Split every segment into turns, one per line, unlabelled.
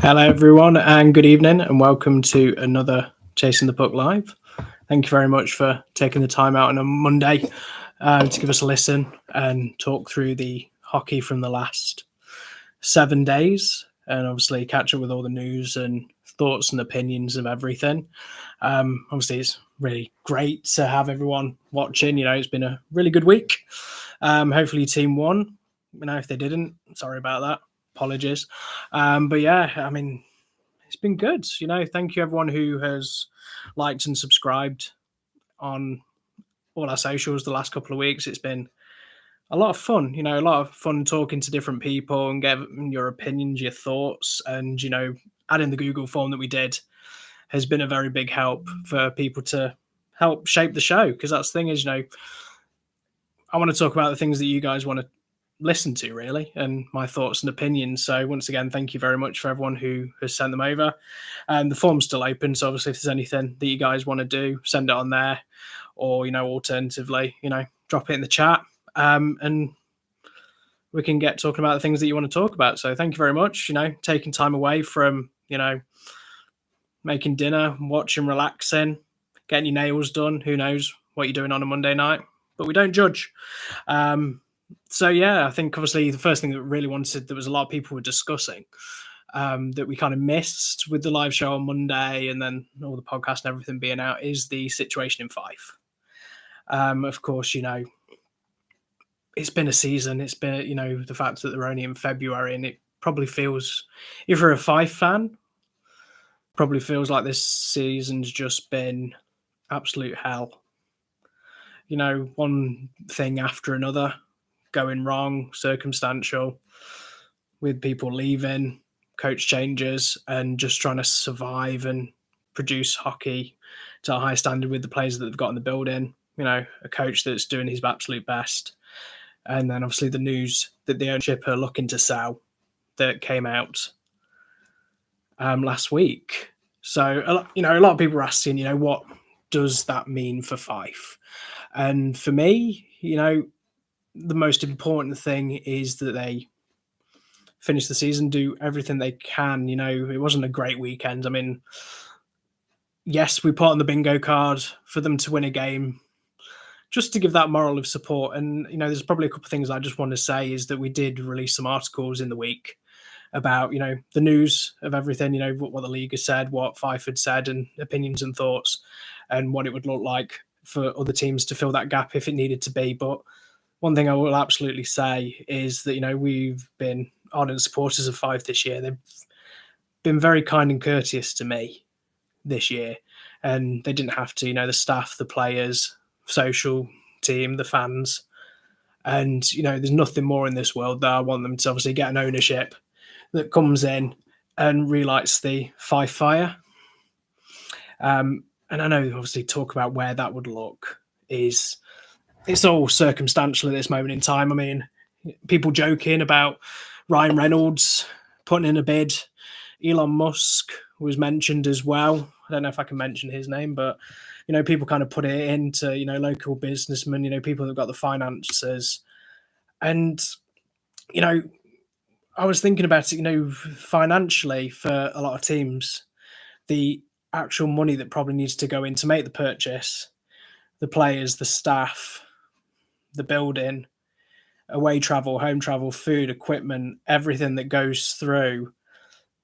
Hello, everyone, and good evening, and welcome to another Chasing the Puck Live. Thank you very much for taking the time out on a Monday to give us a listen and talk through the hockey from the last 7 days, and obviously catch up with all the news and thoughts and opinions of everything. Obviously, it's really great to have everyone watching. It's been a really good week. Hopefully, team won. If they didn't, sorry about that. Apologies. But yeah, it's been good. Thank you everyone who has liked and subscribed on all our socials the last couple of weeks. It's been a lot of fun, a lot of fun talking to different people and getting your opinions, your thoughts, and adding the Google form that we did has been a very big help for people to help shape the show. Because that's the thing is, I want to talk about the things that you guys want to listen to, really, and my thoughts and opinions. So once again, thank you very much for everyone who has sent them over. The form's still open, so obviously if there's anything that you guys want to do, send it on there, or alternatively, drop it in the chat, and we can get talking about the things that you want to talk about. So thank you very much. Taking time away from making dinner, watching, relaxing, getting your nails done. Who knows what you're doing on a Monday night, but we don't judge. So yeah, I think obviously the first thing that we really wanted, there was a lot of people were discussing that we kind of missed with the live show on Monday and then all the podcast and everything being out, is the situation in Fife. Of course, it's been a season. It's been, the fact that they're only in February, and it probably feels, if you're a Fife fan, probably feels like this season's just been absolute hell. One thing after another going wrong, circumstantial, with people leaving, coach changes, and just trying to survive and produce hockey to a high standard with the players that they've got in the building. A coach that's doing his absolute best. And then obviously the news that the ownership are looking to sell that came out last week. So, a lot of people are asking, what does that mean for Fife? And for me, the most important thing is that they finish the season, do everything they can. It wasn't a great weekend. Yes, we put on the bingo card for them to win a game, just to give that moral of support. And, there's probably a couple of things I just want to say is that we did release some articles in the week about, the news of everything, what the league has said, what Fife had said, and opinions and thoughts, and what it would look like for other teams to fill that gap if it needed to be. But one thing I will absolutely say is that, we've been ardent supporters of Fife this year. They've been very kind and courteous to me this year, and they didn't have to, the staff, the players, social team, the fans. And, there's nothing more in this world that I want them to obviously get an ownership that comes in and relights the Fife fire. And I know obviously talk about where that would look is, it's all circumstantial at this moment in time. People joking about Ryan Reynolds putting in a bid. Elon Musk was mentioned as well. I don't know if I can mention his name, but people kind of put it into local businessmen, people that got the finances. And I was thinking about it, financially for a lot of teams, the actual money that probably needs to go in to make the purchase, the players, the staff, the building, away travel, home travel, food, equipment, everything that goes through.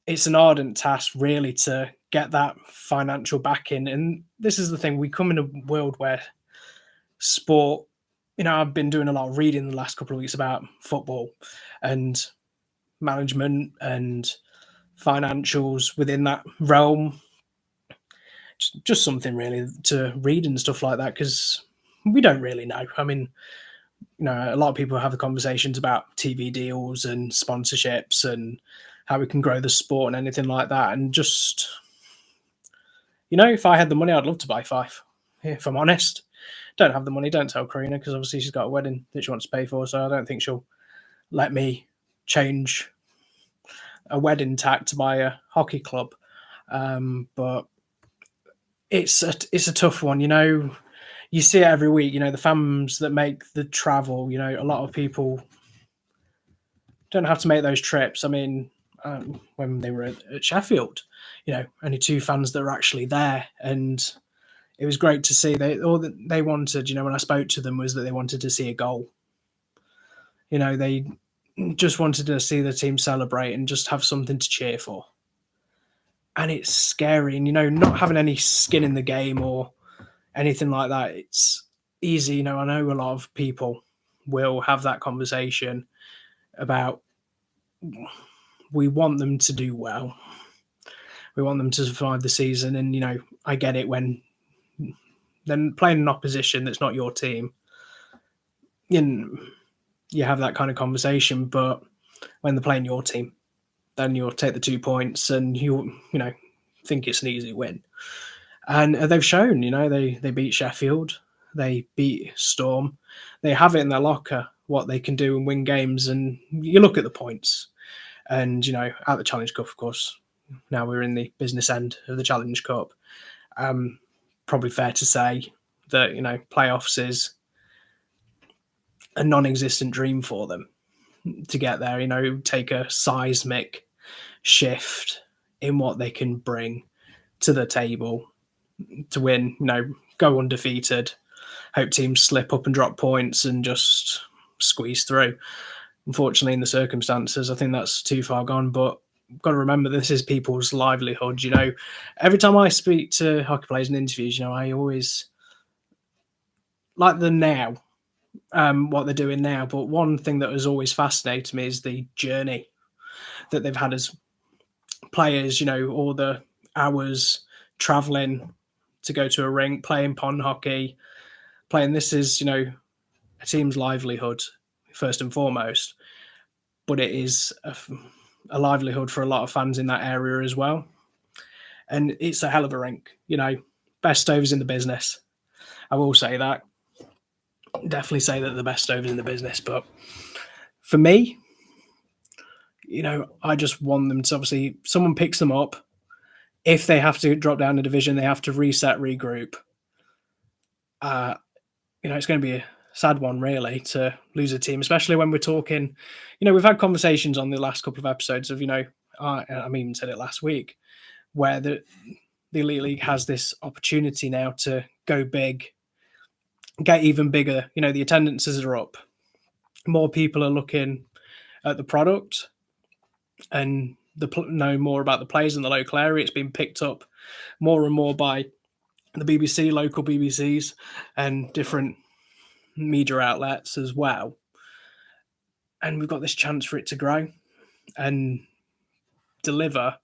It's an ardent task, really, to get that financial backing. And this is the thing, we come in a world where sport, I've been doing a lot of reading the last couple of weeks about football and management and financials within that realm. Just something really to read and stuff like that, because we don't really know. A lot of people have the conversations about TV deals and sponsorships and how we can grow the sport and anything like that. And just, if I had the money, I'd love to buy Fife. If I'm honest, don't have the money, don't tell Karina, because obviously she's got a wedding that she wants to pay for. So I don't think she'll let me change a wedding tack to buy a hockey club. But it's a tough one. You see it every week, the fans that make the travel, a lot of people don't have to make those trips. I when they were at Sheffield. Only two fans that were actually there, and it was great to see. All that they wanted, when I spoke to them, was that they wanted to see a goal. They just wanted to see the team celebrate and just have something to cheer for. And it's scary, and not having any skin in the game or anything like that. It's easy, I know a lot of people will have that conversation about, we want them to do well. We want them to survive the season, and I get it when then playing an opposition that's not your team, you have that kind of conversation. But when they're playing your team, then you'll take the 2 points and you think it's an easy win. And they've shown, they beat Sheffield, they beat Storm, they have it in their locker what they can do and win games. And you look at the points, and at the Challenge Cup, of course, now we're in the business end of the Challenge Cup. Probably fair to say that playoffs is a non-existent dream for them to get there. Take a seismic shift in what they can bring to the table to win. Go undefeated, hope teams slip up and drop points and just squeeze through. Unfortunately, in the circumstances, I think that's too far gone. But got to remember, this is people's livelihood. Every time I speak to hockey players in interviews, I always like the now, what they're doing now. But one thing that has always fascinated me is the journey that they've had as players. All the hours traveling to go to a rink, playing pond hockey, playing. This is a team's livelihood first and foremost, but it is a livelihood for a lot of fans in that area as well. And it's a hell of a rink, best stovers in the business. I will say that. Definitely say that the best stovers in the business. But for me, I just want them to, obviously, someone picks them up. If they have to drop down a division, they have to reset, regroup. It's going to be a sad one, really, to lose a team, especially when we're talking, we've had conversations on the last couple of episodes of, I even said it last week, where the Elite League has this opportunity now to go big, get even bigger. The attendances are up. More people are looking at the product and know more about the players in the local area. It's been picked up more and more by the BBC, local BBCs, and different media outlets as well. And we've got this chance for it to grow and deliver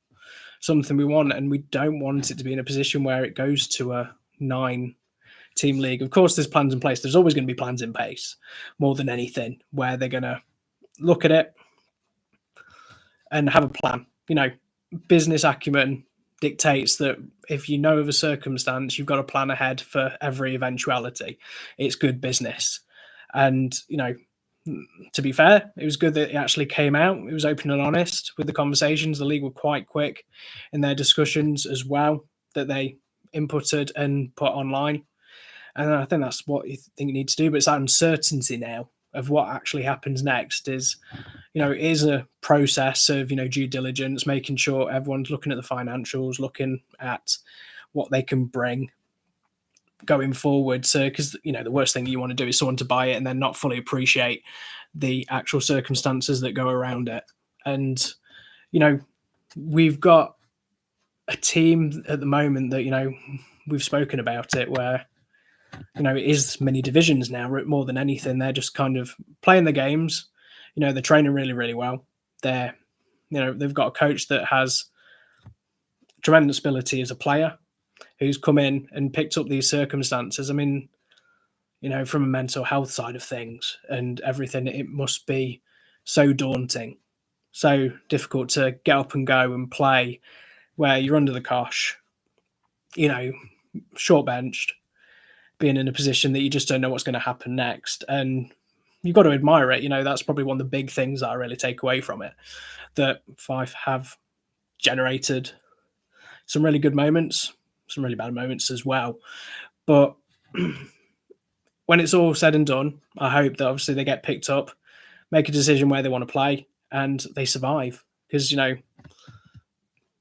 something we want. And we don't want it to be in a position where it goes to a 9-team league. Of course, there's plans in place. There's always going to be plans in place, more than anything, where they're going to look at it and have a plan. Business acumen dictates that if you know of a circumstance, you've got a plan ahead for every eventuality. It's good business. And, to be fair, it was good that it actually came out. It was open and honest with the conversations. The league were quite quick in their discussions as well, that they inputted and put online. And I think that's what you think you need to do. But it's that uncertainty now of what actually happens next is, it is a process of, due diligence, making sure everyone's looking at the financials, looking at what they can bring going forward. So, because, the worst thing you want to do is someone to buy it and then not fully appreciate the actual circumstances that go around it. And, we've got a team at the moment that, we've spoken about it, where, it is many divisions now more than anything. They're just kind of playing the games. They're training really, really well. They've got a coach that has tremendous ability as a player, who's come in and picked up these circumstances. I mean, from a mental health side of things and everything, it must be so daunting, so difficult to get up and go and play where you're under the cosh, short benched, being in a position that you just don't know what's going to happen next. And you've got to admire it. That's probably one of the big things that I really take away from it, that Fife have generated some really good moments, some really bad moments as well. But when it's all said and done, I hope that obviously they get picked up, make a decision where they want to play, and they survive. Because,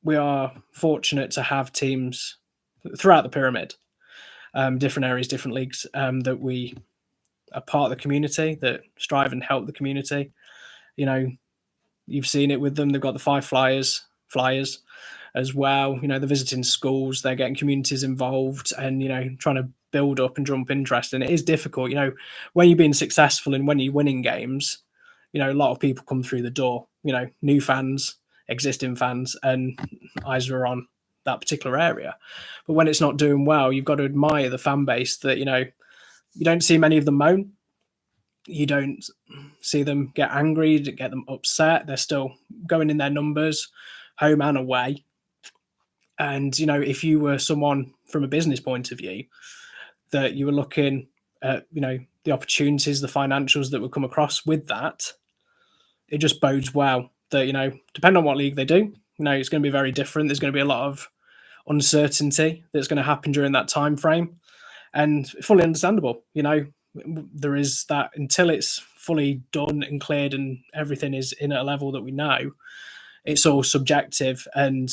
we are fortunate to have teams throughout the pyramid, different areas, different leagues, that we are part of the community, that strive and help the community. You know, you've seen it with them. They've got the Five Flyers as well. You know, they're visiting schools, they're getting communities involved, and trying to build up and drum up interest. And it is difficult. When you're being successful and when you're winning games, a lot of people come through the door. New fans, existing fans, and eyes are on that particular area. But when it's not doing well, you've got to admire the fan base that you don't see many of them moan. You don't see them get angry, get them upset. They're still going in their numbers, home and away. And if you were someone from a business point of view, that you were looking at the opportunities, the financials that would come across with that, it just bodes well that depending on what league they do, it's going to be very different. There's going to be a lot of uncertainty that's going to happen during that time frame, and fully understandable. There is that until it's fully done and cleared and everything is in at a level that we know, it's all subjective and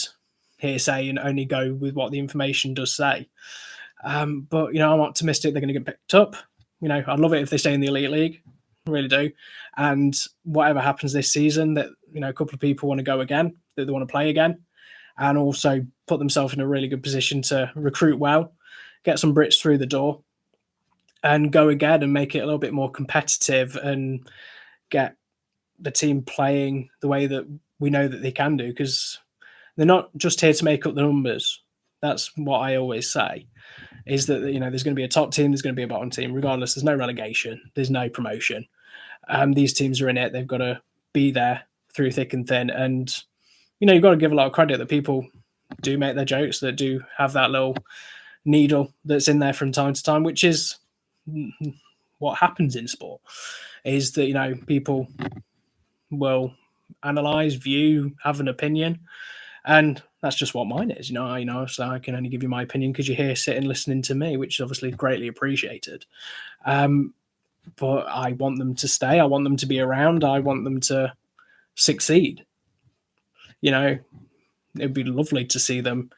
hearsay and only go with what the information does say. But I'm optimistic they're going to get picked up. I'd love it if they stay in the Elite League, I really do. And whatever happens this season, that a couple of people want to go again, that they want to play again, and also put themselves in a really good position to recruit well, get some Brits through the door, and go again and make it a little bit more competitive and get the team playing the way that we know that they can do, because they're not just here to make up the numbers. That's what I always say, is that there's going to be a top team, there's going to be a bottom team. Regardless, there's no relegation, there's no promotion. These teams are in it. They've got to be there through thick and thin. And you've got to give a lot of credit that people do make their jokes, that do have that little needle that's in there from time to time, which is what happens in sport. Is that people will analyze, view, have an opinion, and that's just what mine is. So I can only give you my opinion because you're here sitting listening to me, which is obviously greatly appreciated. But I want them to stay. I want them to be around. I want them to succeed. It'd be lovely to see them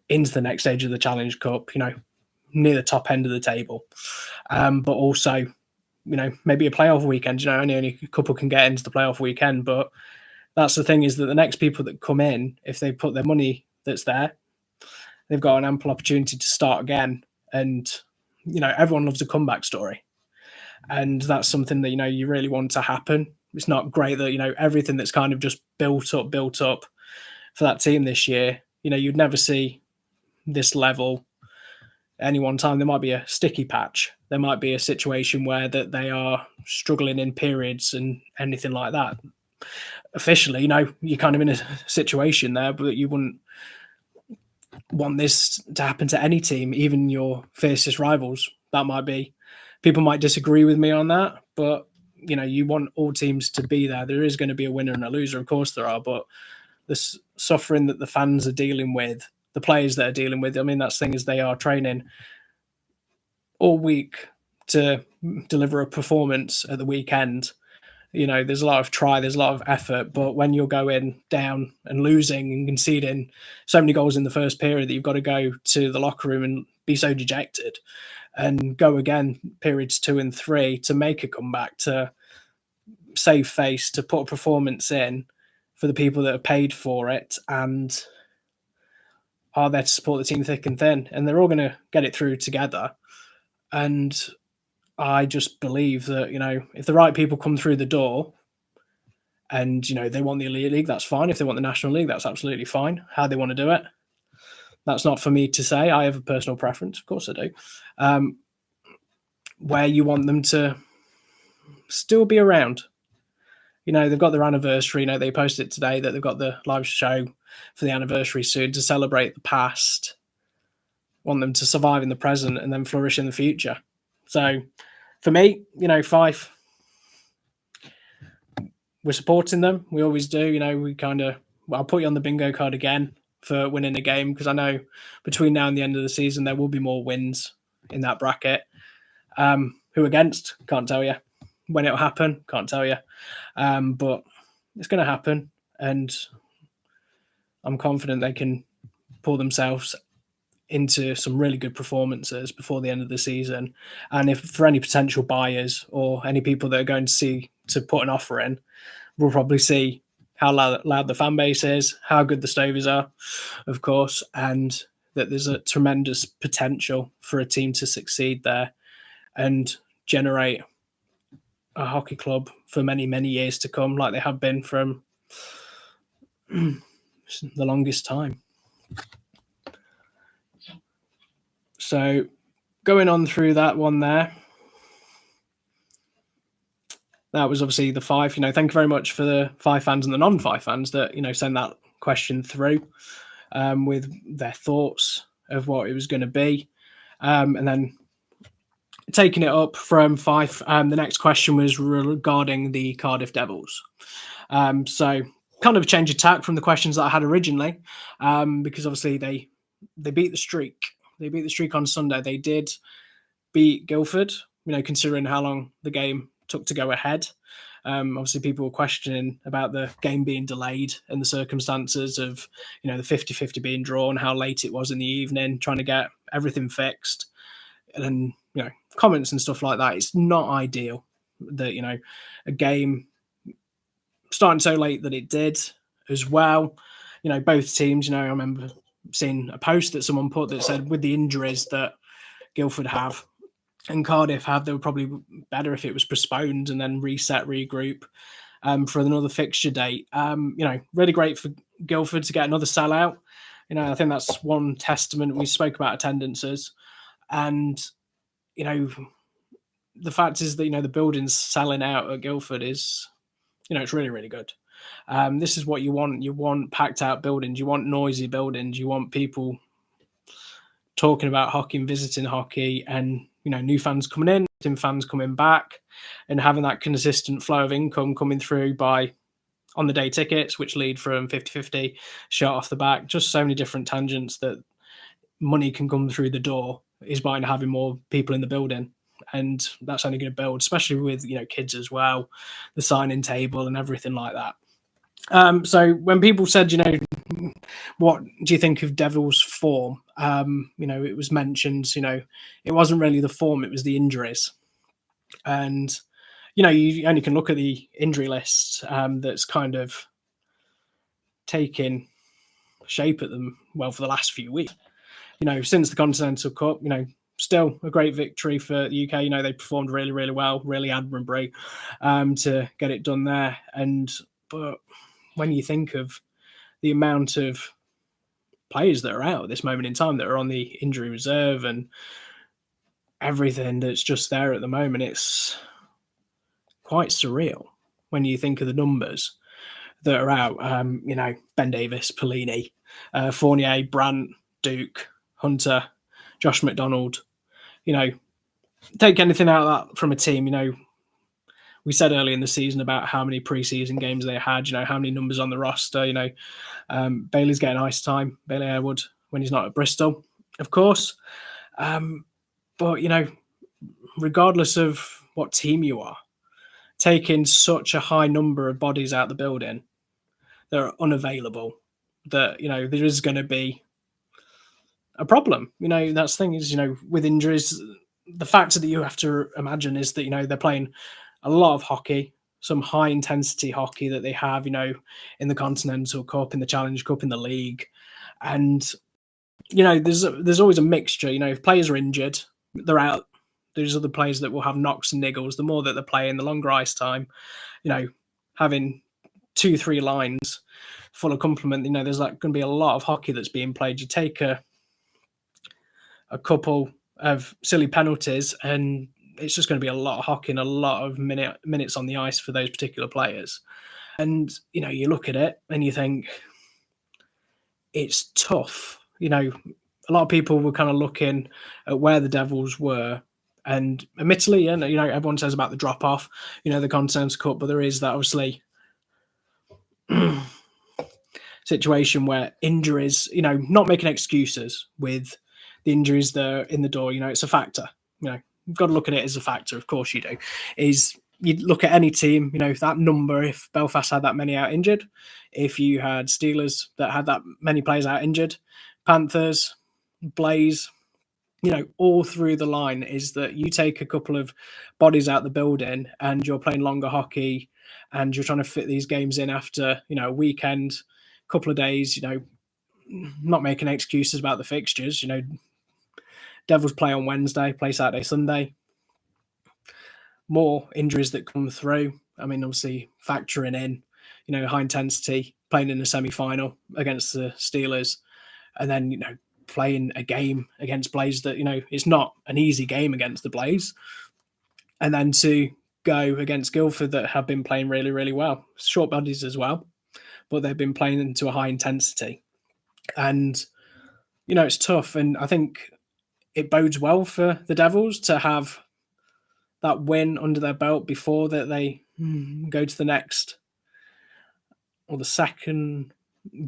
into the next stage of the Challenge Cup, near the top end of the table. But also, maybe a playoff weekend. Only a couple can get into the playoff weekend, but that's the thing, is that the next people that come in, if they put their money that's there, they've got an ample opportunity to start again. And, everyone loves a comeback story. And that's something that, you really want to happen. It's not great that, everything that's kind of just built up for that team this year, you'd never see this level any one time. There might be a sticky patch. There might be a situation where that they are struggling in periods and anything like that. Officially, you're kind of in a situation there, but you wouldn't want this to happen to any team, even your fiercest rivals. That might be, people might disagree with me on that, but you want all teams to be there. There is going to be a winner and a loser, of course there are, but the suffering that the fans are dealing with, the players that are dealing with, that's the thing, is they are training all week to deliver a performance at the weekend. There's a lot of try, there's a lot of effort, but when you're going down and losing and conceding so many goals in the first period, that you've got to go to the locker room and be so dejected and go again periods 2 and 3 to make a comeback, to save face, to put a performance in for the people that have paid for it and are there to support the team thick and thin, and they're all going to get it through together. And I just believe that, if the right people come through the door and, they want the Elite League, that's fine. If they want the National League, that's absolutely fine. How they want to do it, that's not for me to say. I have a personal preference. Of course I do. Where you want them to still be around. They've got their anniversary. They posted it today that they've got the live show for the anniversary soon to celebrate the past. Want them to survive in the present and then flourish in the future. So for me, Fife, we're supporting them. We always do. We kind of, I'll put you on the bingo card again for winning a game, because I know between now and the end of the season, there will be more wins in that bracket. Who against? Can't tell you. When it'll happen, can't tell you. But it's going to happen. And I'm confident they can pull themselves into some really good performances before the end of the season. And if for any potential buyers or any people that are going to see to put an offer in, we'll probably see how loud the fan base is, how good the Stovies are, of course, and that there's a tremendous potential for a team to succeed there and generate a hockey club for many, many years to come, like they have been from the longest time. So going on through that one there, that was obviously the five. Thank you very much for the five fans and the non-five fans that send that question through with their thoughts of what it was going to be, and then taking it up from five. The next question was regarding the Cardiff Devils. So kind of a change of tack from the questions that I had originally, because obviously they beat the streak. They beat the streak on Sunday. They did beat Guildford. Considering how long the game took to go ahead. Obviously, people were questioning about the game being delayed and the circumstances of, the 50-50 being drawn, how late it was in the evening, trying to get everything fixed. And then, comments and stuff like that. It's not ideal that, a game starting so late that it did as well. Both teams, I remember seeing a post that someone put that said with the injuries that Guildford have, and Cardiff have, they were probably better if it was postponed and then reset, regroup for another fixture date. Really great for Guildford to get another sellout. I think that's one testament. We spoke about attendances, and the fact is that the buildings selling out at Guildford is, it's really, really good. This is what you want. You want packed out buildings. You want noisy buildings. You want people talking about hockey and visiting hockey, and new fans coming in, and fans coming back, and having that consistent flow of income coming through by on the day tickets, which lead from 50-50 shot off the back. Just so many different tangents that money can come through the door is by having more people in the building. And that's only going to build, especially with kids as well, the signing table and everything like that. So when people said, what do you think of Devils' form? It was mentioned, it wasn't really the form, it was the injuries. And, you only can look at the injury list that's kind of taking shape at them, for the last few weeks. Since the Continental Cup, still a great victory for the UK. They performed really, really well, really admirably to get it done there. But when you think of the amount of players that are out at this moment in time that are on the injury reserve and everything that's just there at the moment, it's quite surreal when you think of the numbers that are out. Ben Davis, Pelini, Fournier, Brandt, Duke, Hunter, Josh McDonald. Take anything out of that from a team. We said early in the season about how many preseason games they had, how many numbers on the roster. Bailey's getting ice time, Bailey Airwood, when he's not at Bristol, of course. But, regardless of what team you are, taking such a high number of bodies out the building that are unavailable, that, there is going to be a problem. That's the thing is, with injuries, the factor that you have to imagine is that, they're playing a lot of hockey, some high intensity hockey that they have, in the Continental Cup, in the Challenge Cup, in the league. And, there's always a mixture. If players are injured, they're out. There's other players that will have knocks and niggles. The more that they're playing, the longer ice time, having 2-3 lines full of complement, there's going to be a lot of hockey that's being played. You take a couple of silly penalties and it's just going to be a lot of hockey and a lot of minutes on the ice for those particular players. And, you look at it and you think it's tough. A lot of people were kind of looking at where the Devils were. And admittedly, everyone says about the drop-off, the Continental Cup, but there is that obviously situation where injuries, not making excuses with the injuries that are in the door, it's a factor. You've got to look at it as a factor, of course you do, is you look at any team, that number, if Belfast had that many out injured, if you had Steelers that had that many players out injured, Panthers, Blaze, all through the line is that you take a couple of bodies out the building and you're playing longer hockey and you're trying to fit these games in after, a weekend, couple of days, not making excuses about the fixtures, Devils play on Wednesday, play Saturday, Sunday. More injuries that come through. I mean, obviously factoring in, high intensity, playing in the semi-final against the Steelers, and then, playing a game against Blaze that, it's not an easy game against the Blaze. And then to go against Guildford that have been playing really, really well. Short bodies as well, but they've been playing into a high intensity. And, it's tough. And I think it bodes well for the Devils to have that win under their belt before that they go to the next or the second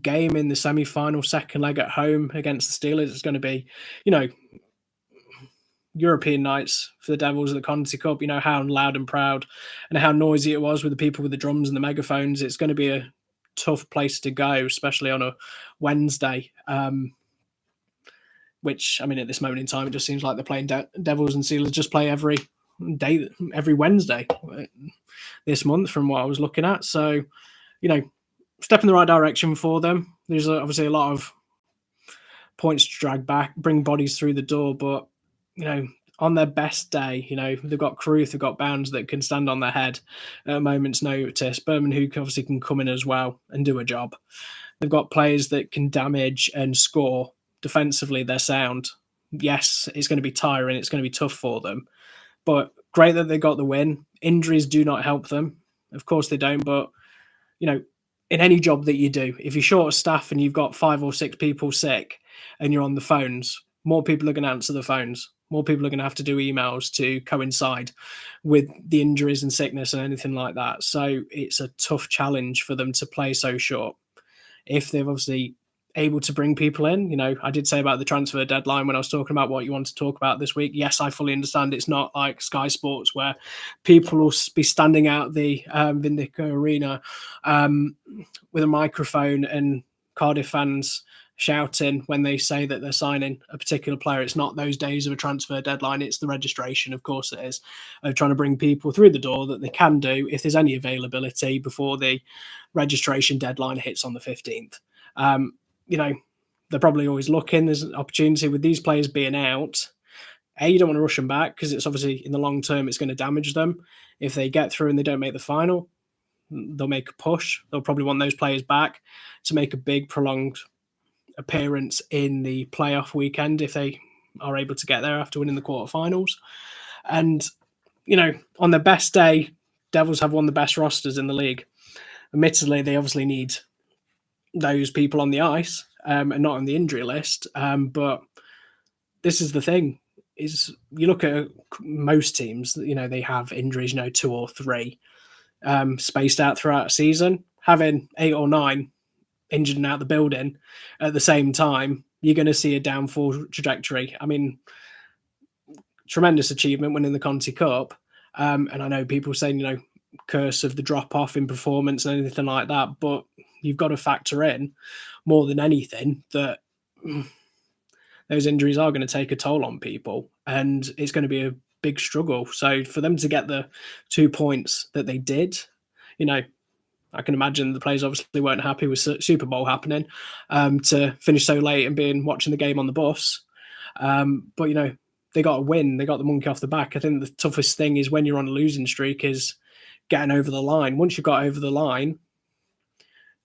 game in the semi-final, second leg at home against the Steelers. It's going to be, European nights for the Devils at the Conti Cup. How loud and proud and how noisy it was with the people with the drums and the megaphones. It's going to be a tough place to go, especially on a Wednesday. Which, I mean, at this moment in time, it just seems like they're playing Devils and Steelers just play every day, every Wednesday this month from what I was looking at. So, step in the right direction for them. There's obviously a lot of points to drag back, bring bodies through the door, but, on their best day, they've got Carruth, they've got Bounds that can stand on their head at a moment's notice. Berman, who obviously can come in as well and do a job. They've got players that can damage and score. Defensively, they're sound. Yes, it's going to be tiring. It's going to be tough for them. But great that they got the win. Injuries do not help them. Of course they don't. But, in any job that you do, if you're short of staff and you've got 5 or 6 people sick and you're on the phones, more people are going to answer the phones. More people are going to have to do emails to coincide with the injuries and sickness and anything like that. So it's a tough challenge for them to play so short. If they've obviously able to bring people in, I did say about the transfer deadline when I was talking about what you want to talk about this week. Yes, I fully understand it's not like Sky Sports where people will be standing out the Vindica Arena with a microphone and Cardiff fans shouting when they say that they're signing a particular player. It's not those days of a transfer deadline. It's the registration, of course it is, of trying to bring people through the door that they can do if there's any availability before the registration deadline hits on the 15th. They're probably always looking. There's an opportunity with these players being out. You don't want to rush them back because it's obviously in the long term, it's going to damage them. If they get through and they don't make the final, they'll make a push. They'll probably want those players back to make a big prolonged appearance in the playoff weekend if they are able to get there after winning the quarterfinals. And, on their best day, Devils have one of the best rosters in the league. Admittedly, they obviously need those people on the ice and not on the injury list. But this is the thing, is you look at most teams, they have injuries, 2 or 3 spaced out throughout a season. Having 8 or 9 injured and out the building at the same time, you're going to see a downfall trajectory. I mean, tremendous achievement winning the Conti Cup. And I know people saying, curse of the drop off in performance and anything like that, but you've got to factor in more than anything that those injuries are going to take a toll on people and it's going to be a big struggle. So for them to get the 2 points that they did, I can imagine the players obviously weren't happy with Super Bowl happening to finish so late and watching the game on the bus. But, they got a win. They got the monkey off the back. I think the toughest thing is when you're on a losing streak is getting over the line. Once you've got over the line,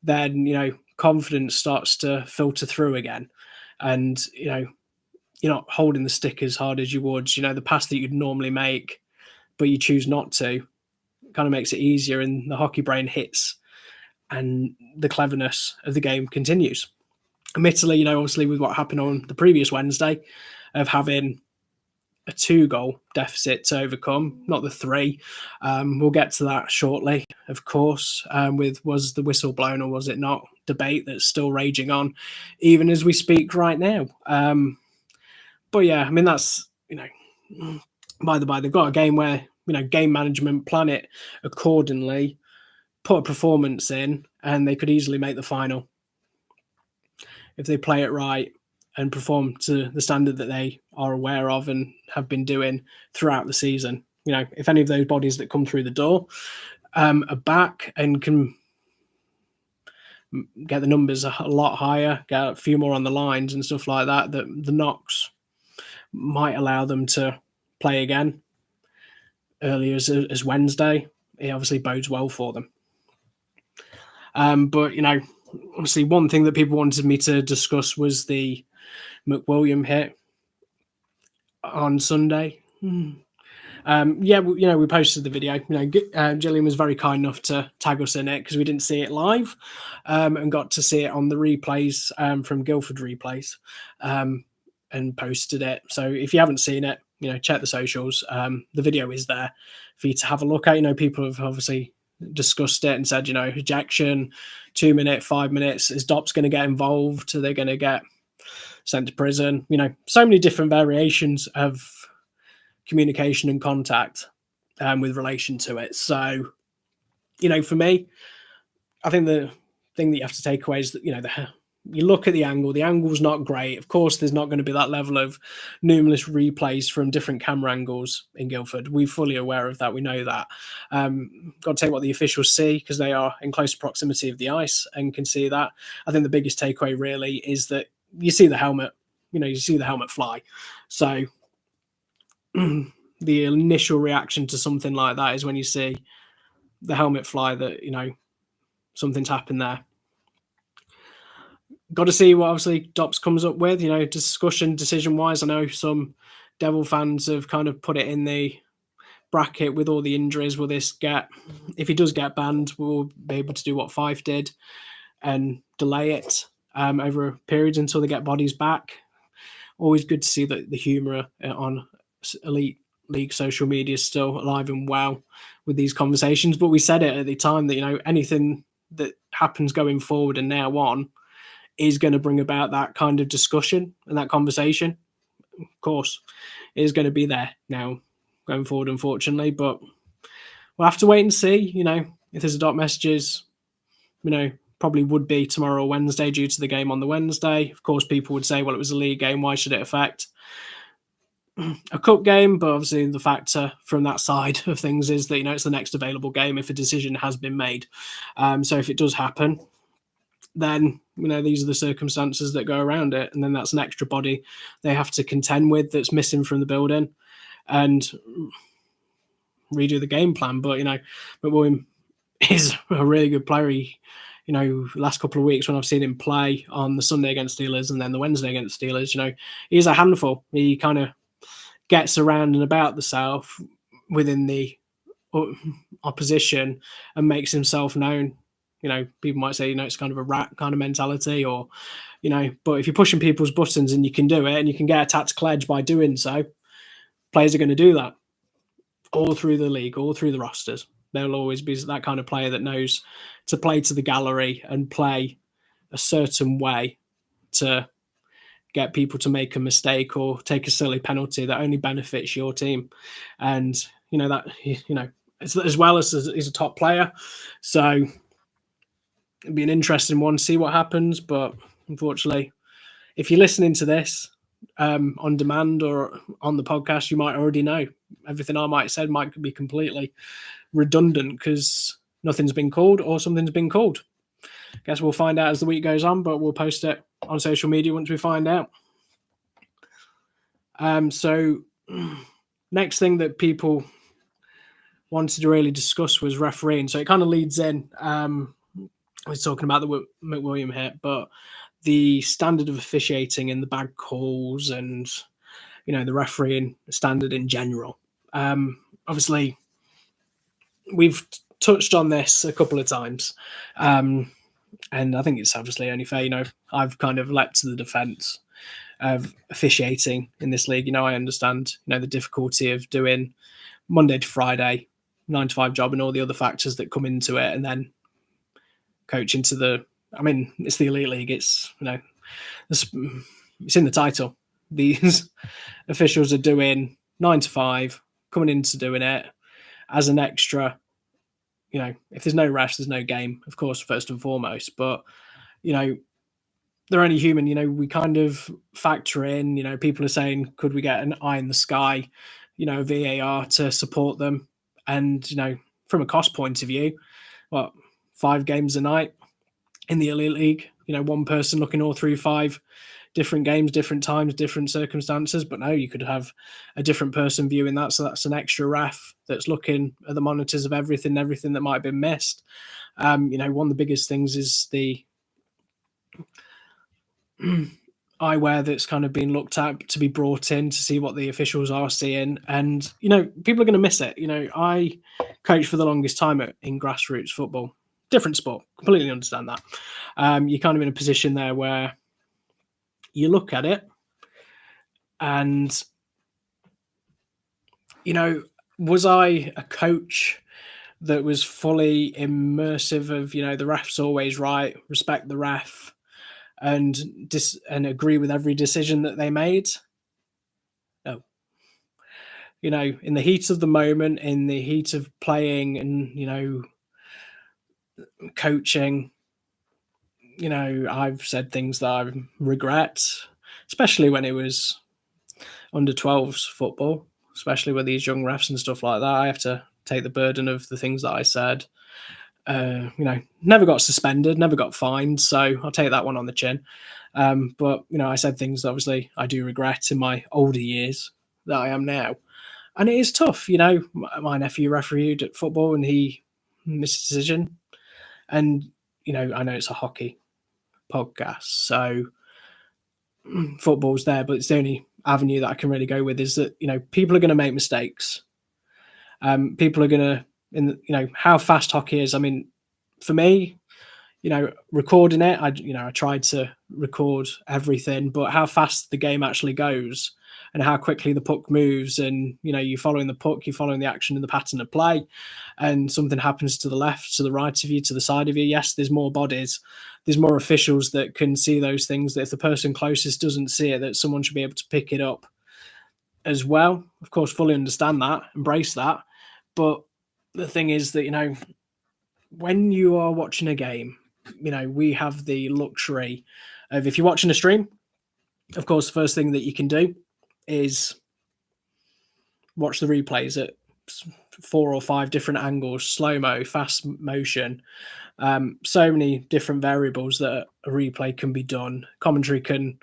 then, confidence starts to filter through again. And, you're not holding the stick as hard as you would, the pass that you'd normally make, but you choose not to. Kind of makes it easier and the hockey brain hits and the cleverness of the game continues. Admittedly, obviously with what happened on the previous Wednesday of having a 2-goal deficit to overcome, not the 3. We'll get to that shortly, of course, with was the whistle blown or was it not debate that's still raging on even as we speak right now. But yeah, I mean, that's, by the by, they've got a game where game management, plan it accordingly, put a performance in, and they could easily make the final if they play it right and perform to the standard that they are aware of and have been doing throughout the season. If any of those bodies that come through the door are back and can get the numbers a lot higher, get a few more on the lines and stuff like that, that the knocks might allow them to play again early as Wednesday. It obviously bodes well for them. But obviously one thing that people wanted me to discuss was the McWilliam hit on Sunday. We posted the video. Gillian was very kind enough to tag us in it because we didn't see it live, and got to see it on the replays from Guildford Replays, and posted it. So if you haven't seen it, check the socials. The video is there for you to have a look at. People have obviously discussed it and said, ejection, 2 minutes, 5 minutes. Is Dops going to get involved? Are they going to get sent to prison? So many different variations of communication and contact with relation to it. So, for me, I think the thing that you have to take away is that, you look at the angle's not great. Of course, there's not going to be that level of numerous replays from different camera angles in Guildford. We're fully aware of that. We know that. Got to take what the officials see because they are in close proximity of the ice and can see that. I think the biggest takeaway really is that you see the helmet, you see the helmet fly. So the initial reaction to something like that is when you see the helmet fly that, something's happened there. Got to see what obviously Dops comes up with, discussion decision-wise. I know some Devil fans have kind of put it in the bracket with all the injuries. Will this get, if he does get banned, we'll be able to do what Fife did and delay it over a period until they get bodies back. Always good to see that the humour on Elite League social media is still alive and well with these conversations. But we said it at the time that, anything that happens going forward and now on is going to bring about that kind of discussion and that conversation. Of course, it is going to be there now going forward, unfortunately. But we'll have to wait and see, if there's a Dop messages, probably would be tomorrow or Wednesday due to the game on the Wednesday. Of course, people would say, well, it was a league game. Why should it affect a cup game? But obviously the factor from that side of things is that, it's the next available game if a decision has been made. So if it does happen, then, these are the circumstances that go around it. And then that's an extra body they have to contend with that's missing from the building and redo the game plan. But, McWilliam is a really good player. He, last couple of weeks when I've seen him play on the Sunday against Steelers and then the Wednesday against Steelers, he's a handful. He kind of gets around and about the South within the opposition and makes himself known. People might say, it's kind of a rat kind of mentality or, but if you're pushing people's buttons and you can do it and you can get a tactical edge by doing so, players are going to do that all through the league, all through the rosters. There'll always be that kind of player that knows to play to the gallery and play a certain way to get people to make a mistake or take a silly penalty that only benefits your team. And, as well as he's a top player. So it'd be an interesting one to see what happens. But unfortunately, if you're listening to this on demand or on the podcast, you might already know. Everything I might have said might be completely redundant because nothing's been called or something's been called. Guess we'll find out as the week goes on, but we'll post it on social media once we find out. So next thing that people wanted to really discuss was refereeing. So it kind of leads in. I was talking about the McWilliam hit, but the standard of officiating in the bag calls and, the refereeing standard in general. Obviously, we've touched on this a couple of times. And I think it's obviously only fair, I've kind of leapt to the defence of officiating in this league. I understand, the difficulty of doing Monday to Friday, 9 to 5 job and all the other factors that come into it. And then coaching to it's the Elite League. It's, it's in the title. These officials are doing 9 to 5, coming into doing it. as an extra, if there's no refs, there's no game, of course, first and foremost. But, you know, they're only human. We kind of factor in, people are saying, could we get an eye in the sky, VAR to support them? And, from a cost point of view, what, 5 games a night in the Elite League, one person looking all through 5 different games, different times, different circumstances. But no, you could have a different person viewing that. So that's an extra ref that's looking at the monitors of everything that might have been missed. One of the biggest things is the eyewear that's kind of been looked at to be brought in to see what the officials are seeing. And, people are going to miss it. I coached for the longest time in grassroots football, different sport, completely understand that. You're kind of in a position there where you look at it and, was I a coach that was fully immersive of, the ref's always right, respect the ref, and agree with every decision that they made? No. In the heat of the moment, in the heat of playing and, coaching, I've said things that I regret, especially when it was under 12s football, especially with these young refs and stuff like that. I have to take the burden of the things that I said. Never got suspended, never got fined, so I'll take that one on the chin. But, I said things that obviously I do regret in my older years that I am now. And it is tough, my nephew refereed at football and he missed a decision. And, I know it's a hockey podcast, so football's there, but it's the only avenue that I can really go with is that, people are going to make mistakes. People are going to, how fast hockey is. I mean, for me, recording it, I tried to record everything, but how fast the game actually goes and how quickly the puck moves and, you're following the puck, you're following the action and the pattern of play, and something happens to the left, to the right of you, to the side of you. Yes, there's more bodies, there's more officials that can see those things, that if the person closest doesn't see it, that someone should be able to pick it up as well. Of course, fully understand that, embrace that. But the thing is that, when you are watching a game, we have the luxury of, if you're watching a stream, of course, the first thing that you can do is watch the replays at 4 or 5 different angles, slow-mo, fast motion, so many different variables that a replay can be done. Commentary can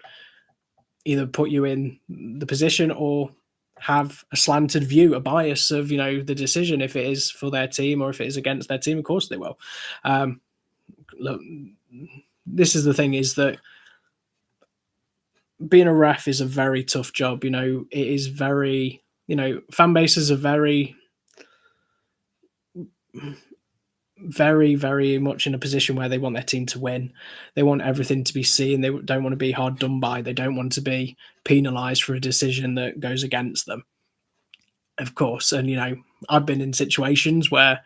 either put you in the position or have a slanted view, a bias of, the decision, if it is for their team or if it is against their team. Of course they will. Look, this is the thing, is that being a ref is a very tough job. It is very, fan bases are very, very, very much in a position where they want their team to win. They want everything to be seen. They don't want to be hard done by. They don't want to be penalised for a decision that goes against them, of course. And, I've been in situations where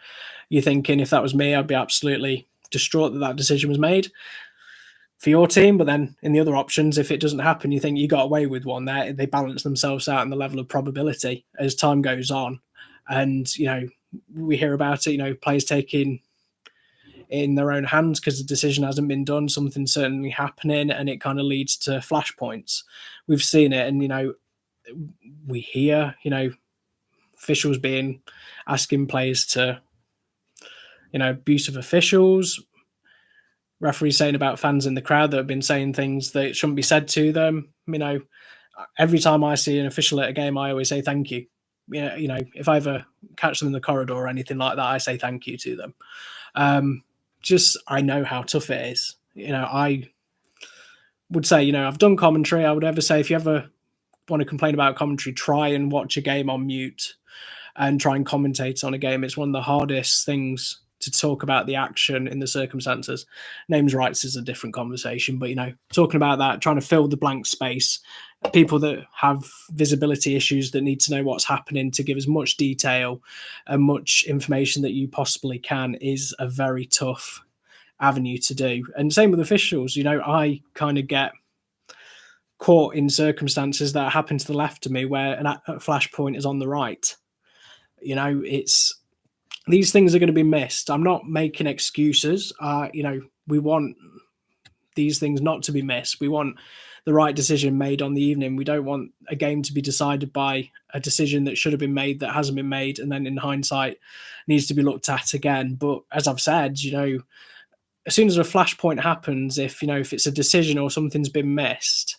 you're thinking, if that was me, I'd be absolutely distraught that decision was made for your team. But then in the other options, if it doesn't happen, you think you got away with one there. They balance themselves out in the level of probability as time goes on. And, we hear about it, players taking in their own hands because the decision hasn't been done, something certainly happening, and it kind of leads to flashpoints. We've seen it, and, we hear, officials asking players to, abusive officials, referees saying about fans in the crowd that have been saying things that shouldn't be said to them. Every time I see an official at a game, I always say thank you. If I ever catch them in the corridor or anything like that, I say thank you to them. I know how tough it is. I would say, I've done commentary. I would ever say, if you ever want to complain about commentary, try and watch a game on mute and try and commentate on a game. It's one of the hardest things to talk about the action in the circumstances. Names rights is a different conversation, but talking about that, trying to fill the blank space, people that have visibility issues that need to know what's happening, to give as much detail and much information that you possibly can, is a very tough avenue to do. And same with officials. I kind of get caught in circumstances that happen to the left of me where a flashpoint is on the right. It's these things are going to be missed. I'm not making excuses. We want these things not to be missed. We want the right decision made on the evening. We don't want a game to be decided by a decision that should have been made that hasn't been made, and then in hindsight needs to be looked at again. But as I've said, as soon as a flashpoint happens, if it's a decision or something's been missed,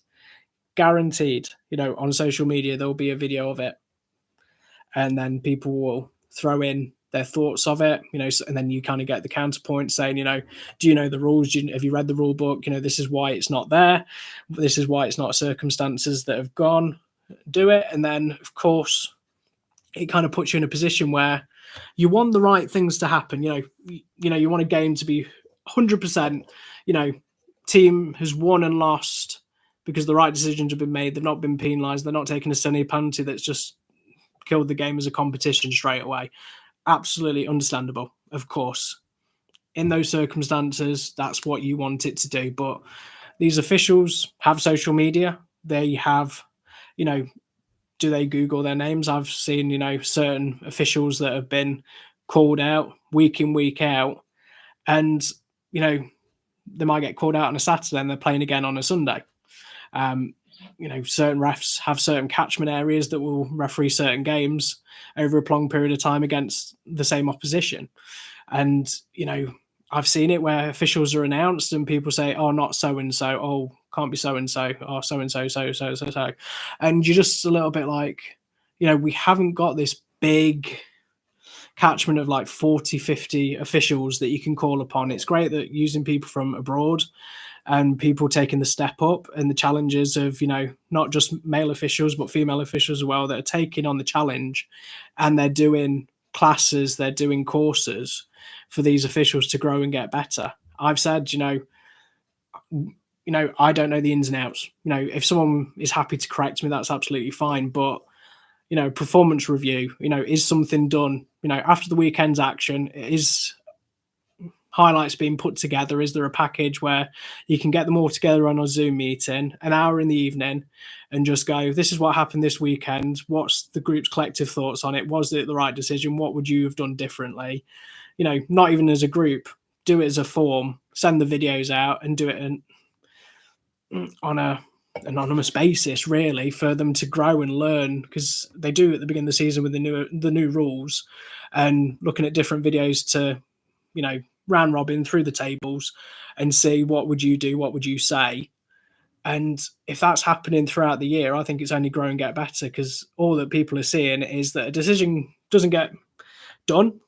guaranteed, on social media there'll be a video of it, and then people will throw in their thoughts of it, and then you kind of get the counterpoint saying, do you know the rules? Have you read the rule book? This is why it's not there. This is why it's not circumstances that have gone. Do it. And then, of course, it kind of puts you in a position where you want the right things to happen. You want a game to be 100%, team has won and lost because the right decisions have been made. They've not been penalised. They're not taking a silly penalty that's just killed the game as a competition straight away. Absolutely understandable, of course. In those circumstances, that's what you want it to do. But these officials have social media. They have, do they Google their names? I've seen, certain officials that have been called out week in, week out. And, they might get called out on a Saturday and they're playing again on a Sunday. Certain refs have certain catchment areas that will referee certain games over a long period of time against the same opposition. And, I've seen it where officials are announced and people say, oh, not so-and-so, oh, can't be so-and-so, or so-and-so, so. And you're just a little bit like, we haven't got this big catchment of like 40, 50 officials that you can call upon. It's great that using people from abroad and people taking the step up and the challenges of, not just male officials, but female officials as well that are taking on the challenge, and they're doing classes, they're doing courses for these officials to grow and get better. I've said, I don't know the ins and outs. If someone is happy to correct me, that's absolutely fine. But, performance review, is something done, after the weekend's action? Is highlights being put together? Is there a package where you can get them all together on a Zoom meeting, an hour in the evening, and just go, this is what happened this weekend. What's the group's collective thoughts on it? Was it the right decision? What would you have done differently? Not even as a group, do it as a form, send the videos out and do it on a anonymous basis, really, for them to grow and learn, because they do at the beginning of the season with the new rules, and looking at different videos to, round robin through the tables and see what would you do, what would you say. And if that's happening throughout the year, I think it's only grow and get better, because all that people are seeing is that a decision doesn't get done.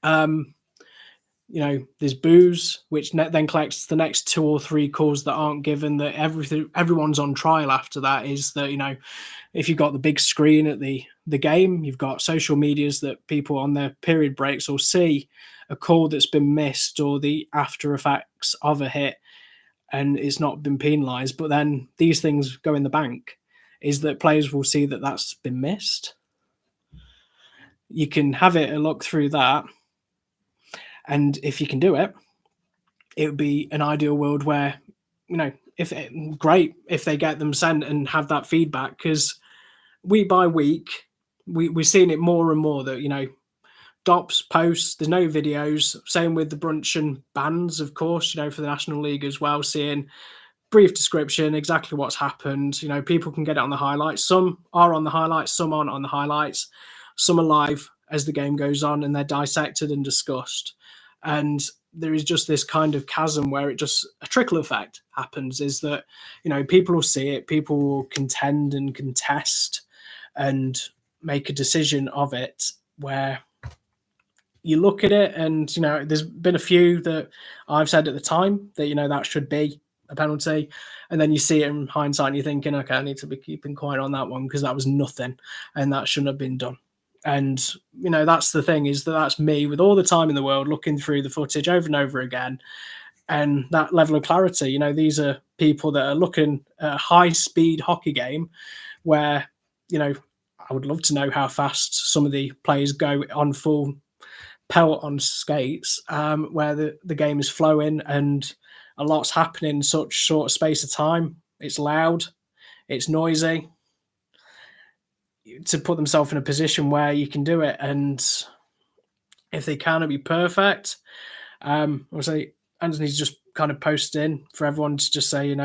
There's boos, which then collects the next 2 or 3 calls that aren't given, that everyone's on trial after that. Is that, if you've got the big screen at the game, you've got social medias that people on their period breaks will see a call that's been missed or the after effects of a hit, and it's not been penalised. But then these things go in the bank, is that players will see that that's been missed. You can have it a look through that. And if you can do it, it would be an ideal world where, great if they get them sent and have that feedback, because week by week, we're seeing it more and more that, DOPS posts, there's no videos. Same with the Bruncheon bans, of course, for the National League as well, seeing brief description, exactly what's happened. People can get it on the highlights. Some are on the highlights, some aren't on the highlights. Some are live as the game goes on and they're dissected and discussed. And there is just this kind of chasm where a trickle effect happens, is that, people will see it, people will contend and contest and make a decision of it, where you look at it and, there's been a few that I've said at the time that, that should be a penalty. And then you see it in hindsight and you're thinking, okay, I need to be keeping quiet on that one because that was nothing and that shouldn't have been done. And, that's the thing, is that's me with all the time in the world looking through the footage over and over again. And that level of clarity, these are people that are looking at a high-speed hockey game where, I would love to know how fast some of the players go on full pelt on skates, where the game is flowing and a lot's happening in such short space of time. It's loud, it's noisy. To put themselves in a position where you can do it, and If they can, it'd be perfect. Obviously, Anthony's just kind of posted in for everyone to just say,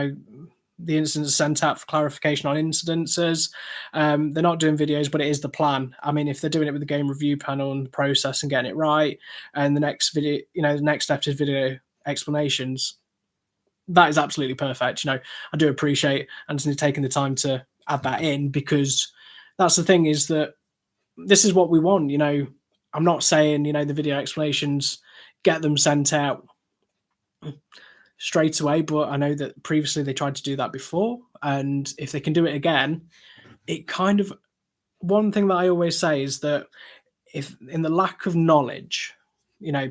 the incidents sent out for clarification on incidences. They're not doing videos, but it is the plan. I mean, if they're doing it with the game review panel and the process and getting it right, and the next video, the next step is video explanations, that is absolutely perfect. I do appreciate Anthony taking the time to add that in, because that's the thing, is that this is what we want. I'm not saying, the video explanations, get them sent out straight away, but I know that previously they tried to do that before, and if they can do it again, it kind of, one thing that I always say is that if in the lack of knowledge,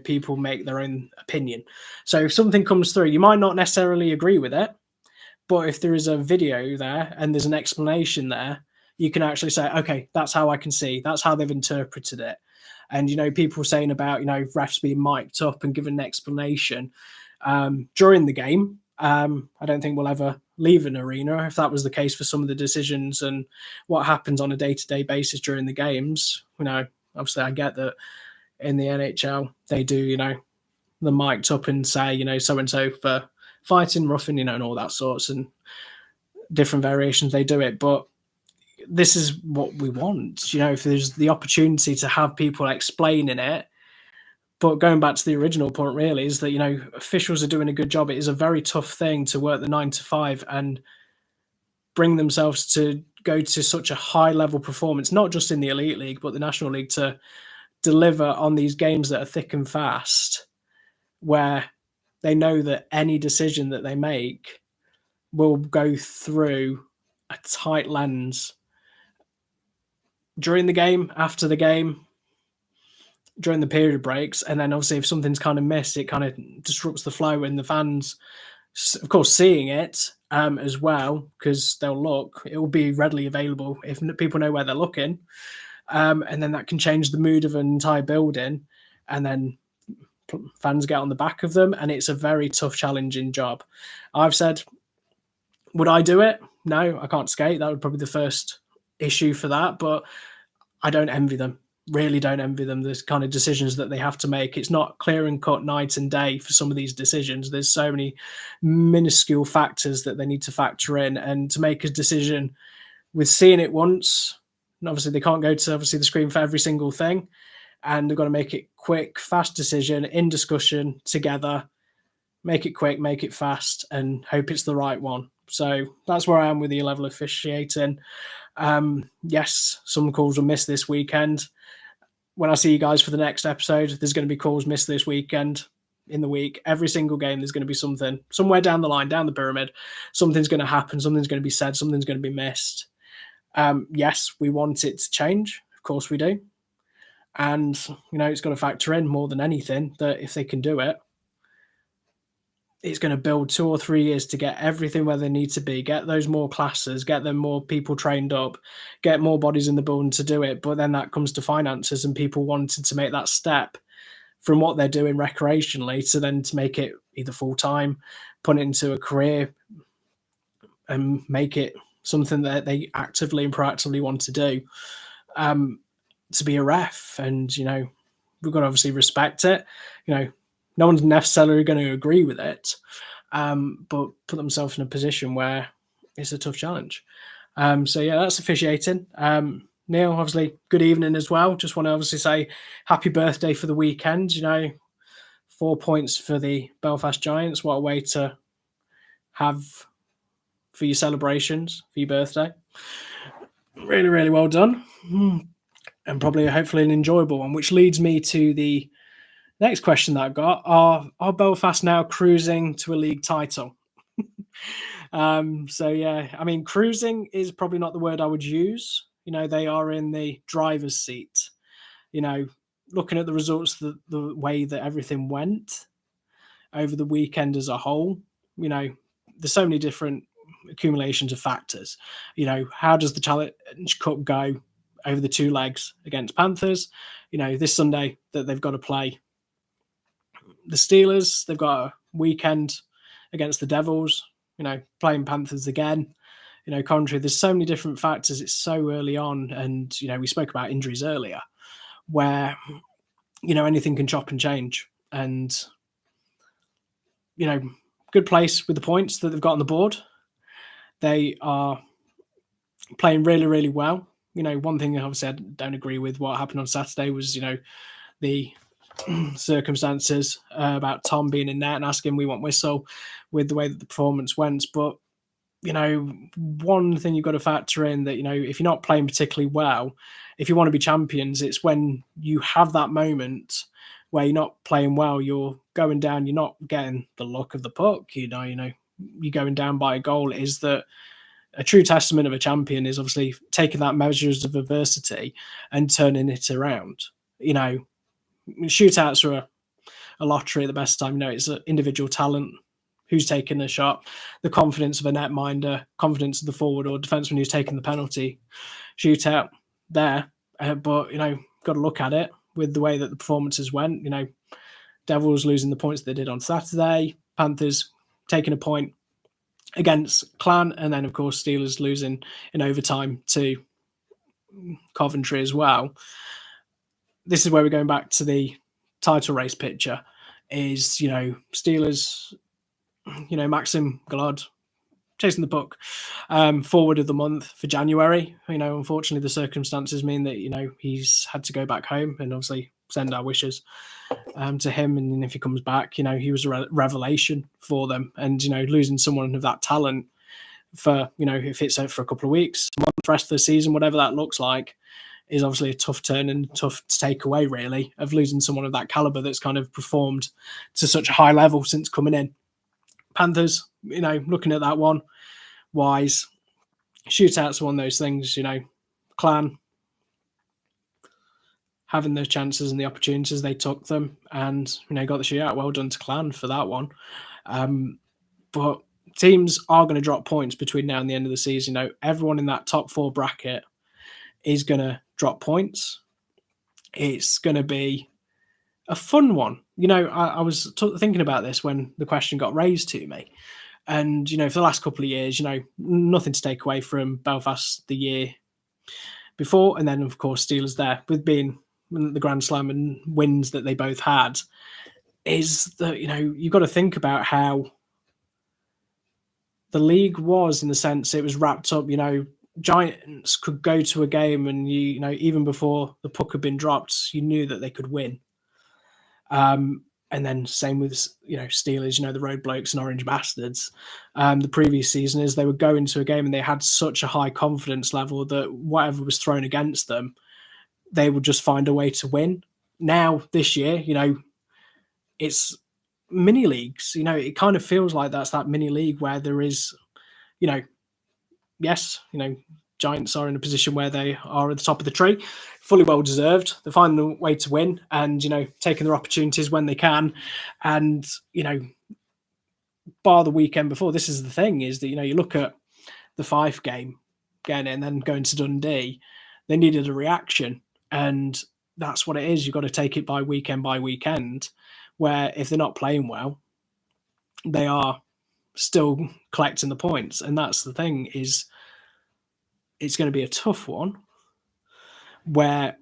people make their own opinion. So if something comes through, you might not necessarily agree with it, but if there is a video there and there's an explanation there, you can actually say, okay, that's how I can see, that's how they've interpreted it. And people saying about refs being mic'd up and given an explanation during the game. I don't think we'll ever leave an arena if that was the case for some of the decisions and what happens on a day-to-day basis during the games. Obviously I get that in the NHL they do, the mic'd up and say, so-and-so for fighting, roughing, and all that sorts, and different variations they do it. But this is what we want, if there's the opportunity to have people explaining it. But going back to the original point, really, is that, officials are doing a good job. It is a very tough thing to work the 9 to 5 and bring themselves to go to such a high level performance, not just in the Elite League, but the National League, to deliver on these games that are thick and fast, where they know that any decision that they make will go through a tight lens during the game, after the game, during the period breaks. And then obviously if something's kind of missed, it kind of disrupts the flow, and the fans, of course, seeing it as well, because they'll look, it will be readily available if people know where they're looking. And then that can change the mood of an entire building, and then fans get on the back of them, and it's a very tough, challenging job. I've said, would I do it? No, I can't skate. That would probably be the first issue for that, but I don't envy them. Really don't envy them, the kind of decisions that they have to make. It's not clear and cut night and day for some of these decisions. There's so many minuscule factors that they need to factor in, and to make a decision with seeing it once, and obviously they can't go to the screen for every single thing, and they've got to make it quick, fast decision in discussion together, make it quick, make it fast, and hope it's the right one. So that's where I am with the level of officiating. Yes, some calls were missed this weekend. When I see you guys for the next episode, there's going to be calls missed this weekend. In the week, every single game, there's going to be something somewhere down the line, down the pyramid. Something's going to happen. Something's going to be said. Something's going to be missed. Yes, we want it to change. Of course we do. And, it's got to factor in more than anything that if they can do it, it's going to build 2 or 3 years to get everything where they need to be, get those more classes, get them more people trained up, get more bodies in the building to do it. But then that comes to finances and people wanting to make that step from what they're doing recreationally to make it either full-time, put it into a career, and make it something that they actively and proactively want to do, to be a ref. And, we've got to obviously respect it. No one's necessarily going to agree with it, but put themselves in a position where it's a tough challenge. So, yeah, that's officiating. Neil, obviously, good evening as well. Just want to obviously say happy birthday for the weekend. 4 points for the Belfast Giants. What a way to have for your celebrations, for your birthday. Really, really well done. And probably, hopefully, an enjoyable one, which leads me to the next question that I've got. Are Belfast now cruising to a league title? So, yeah, I mean, cruising is probably not the word I would use. They are in the driver's seat. Looking at the results, the way that everything went over the weekend as a whole, there's so many different accumulations of factors. How does the Challenge Cup go over the 2 legs against Panthers? This Sunday that they've got to play the Steelers, they've got a weekend against the Devils, playing Panthers again, Coventry. There's so many different factors. It's so early on. And, we spoke about injuries earlier, where anything can chop and change. And, good place with the points that they've got on the board. They are playing really, really well. One thing obviously I don't agree with what happened on Saturday was, the circumstances about Tom being in net and asking we want whistle with the way that the performance went. But, one thing you've got to factor in that, if you're not playing particularly well, if you want to be champions, it's when you have that moment where you're not playing well, you're going down, you're not getting the luck of the puck, you're going down by a goal. Is that a true testament of a champion is obviously taking that measures of adversity and turning it around. Shootouts are a lottery at the best time. It's an individual talent who's taking the shot, the confidence of a netminder, confidence of the forward or defenseman who's taking the penalty shootout there. But, got to look at it with the way that the performances went. Devils losing the points they did on Saturday, Panthers taking a point against Clan, and then, of course, Steelers losing in overtime to Coventry as well. This is where we're going back to the title race picture is, Steelers, Maxim Galard chasing the puck forward of the month for January. Unfortunately, the circumstances mean that, he's had to go back home, and obviously send our wishes to him. And if he comes back, he was a revelation for them. And, losing someone of that talent for, if it's out for a couple of weeks, the rest of the season, whatever that looks like, is obviously a tough turn and tough to take away, really, of losing someone of that caliber that's kind of performed to such a high level since coming in. Panthers, looking at that one, wise, shootouts are one of those things, Clan having those chances and the opportunities, they took them and, got the shootout. Well done to Clan for that one. But teams are going to drop points between now and the end of the season. Everyone in that top 4 bracket is going to drop points. It's going to be a fun one. I was thinking about this when the question got raised to me. And, for the last couple of years, nothing to take away from Belfast the year before. And then, of course, Steelers there with being the Grand Slam and wins that they both had is that, you've got to think about how the league was, in the sense it was wrapped up, Giants could go to a game and, even before the puck had been dropped, you knew that they could win. And then same with, Steelers, the Road Blokes and Orange Bastards. The previous season is they would go into a game and they had such a high confidence level that whatever was thrown against them, they would just find a way to win. Now, this year, it's mini leagues. It kind of feels like that's that mini league where there is, yes, Giants are in a position where they are at the top of the tree, fully well deserved. They're finding a way to win and, taking their opportunities when they can. And, bar the weekend before, this is the thing, is that, you look at the Fife game, getting it, and then going to Dundee, they needed a reaction. And that's what it is. You've got to take it by weekend, where if they're not playing well, they are still collecting the points. And that's the thing, is it's going to be a tough one where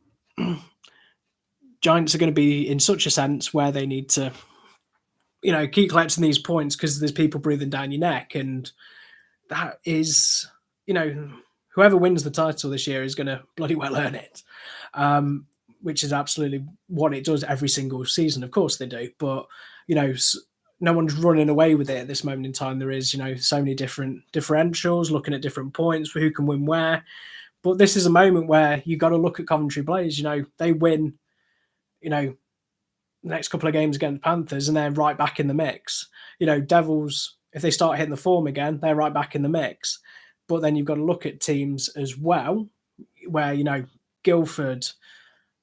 Giants are going to be in such a sense where they need to, keep collecting these points because there's people breathing down your neck. And that is, whoever wins the title this year is going to bloody well earn it, which is absolutely what it does every single season. Of course they do. But, no one's running away with it at this moment in time. There is, so many different differentials, looking at different points for who can win where. But this is a moment where you've got to look at Coventry Blaze. They win, the next couple of games against Panthers and they're right back in the mix. Devils, if they start hitting the form again, they're right back in the mix. But then you've got to look at teams as well where, Guildford,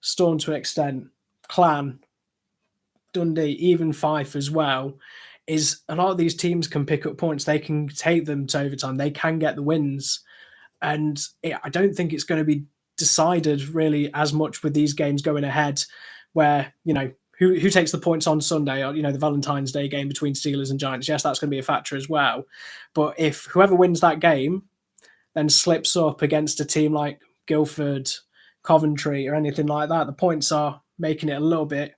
Storm to an extent, Clan, Dundee, even Fife as well, is a lot of these teams can pick up points. They can take them to overtime. They can get the wins. And I don't think it's going to be decided really as much with these games going ahead where, who takes the points on Sunday, or, the Valentine's Day game between Steelers and Giants. Yes, that's going to be a factor as well. But if whoever wins that game then slips up against a team like Guildford, Coventry or anything like that, the points are making it a little bit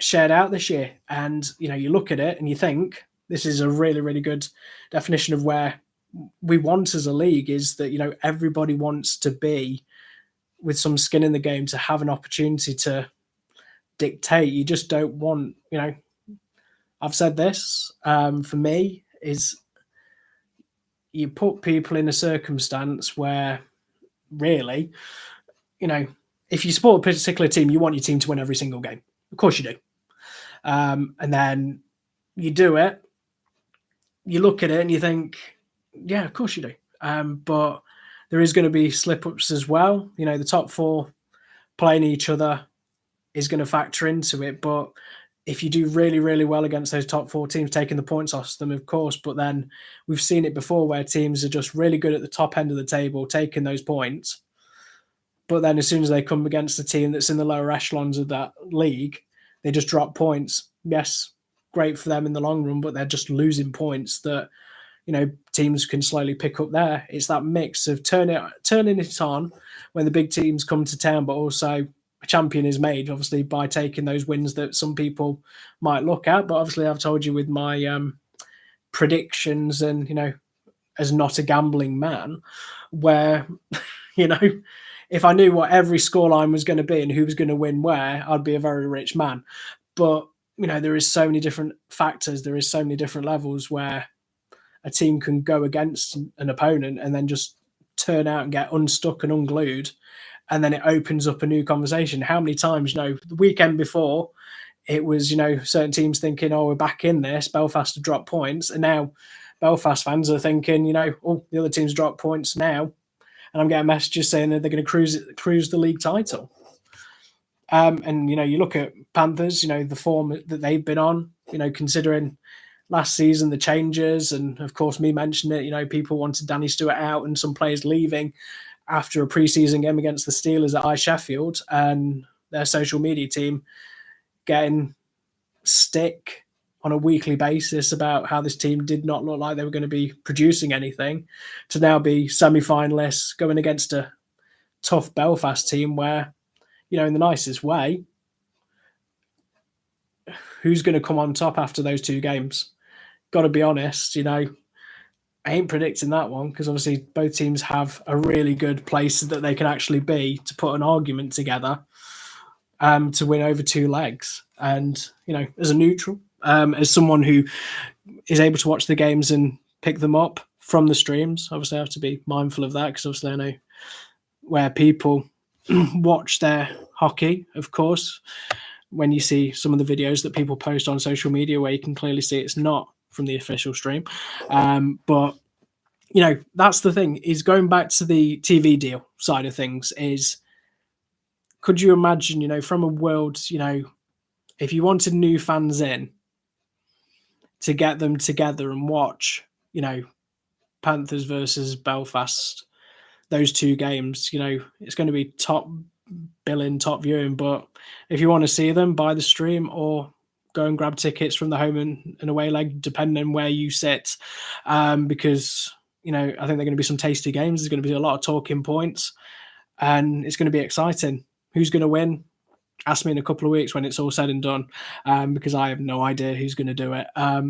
shared out this year. And, you look at it and you think this is a really, really good definition of where we want as a league is that, everybody wants to be with some skin in the game to have an opportunity to dictate. You just don't want, I've said this for me is you put people in a circumstance where really, if you support a particular team, you want your team to win every single game. Of course you do. And then you do it, you look at it and you think, yeah, of course you do. But there is going to be slip-ups as well. The top four playing each other is going to factor into it. But if you do really, really well against those top four teams, taking the points off them, of course, but then we've seen it before where teams are just really good at the top end of the table, taking those points. But then as soon as they come against a team that's in the lower echelons of that league, they just drop points. Yes, great for them in the long run, but they're just losing points that, teams can slowly pick up there. It's that mix of turning it on when the big teams come to town, but also a champion is made, obviously, by taking those wins that some people might look at. But obviously, I've told you with my predictions and, as not a gambling man, where, if I knew what every scoreline was going to be and who was going to win where, I'd be a very rich man. But, there is so many different factors. There is so many different levels where a team can go against an opponent and then just turn out and get unstuck and unglued. And then it opens up a new conversation. How many times, the weekend before, it was, certain teams thinking, oh, we're back in this. Belfast have dropped points. And now Belfast fans are thinking, oh, the other team's dropped points now. And I'm getting messages saying that they're going to cruise the league title. And, you look at Panthers, the form that they've been on, considering last season, the changes. And, of course, me mentioning it, people wanted Danny Stewart out and some players leaving after a preseason game against the Steelers at Sheffield, and their social media team getting stick on a weekly basis about how this team did not look like they were going to be producing anything, to now be semi-finalists going against a tough Belfast team where, in the nicest way, who's going to come on top after those two games? Got to be honest, I ain't predicting that one because obviously both teams have a really good place that they can actually be to put an argument together to win over two legs. And, as a neutral, as someone who is able to watch the games and pick them up from the streams, obviously I have to be mindful of that because obviously I know where people watch their hockey, of course, when you see some of the videos that people post on social media where you can clearly see it's not from the official stream. But, that's the thing is going back to the TV deal side of things is, could you imagine, from a world, if you wanted new fans in to get them together and watch, Panthers versus Belfast, those two games, it's going to be top billing, top viewing. But if you want to see them, buy the stream or go and grab tickets from the home and away leg, depending on where you sit. Because, I think there are going to be some tasty games. There's going to be a lot of talking points and it's going to be exciting. Who's going to win? Ask me in a couple of weeks when it's all said and done, because I have no idea who's going to do it.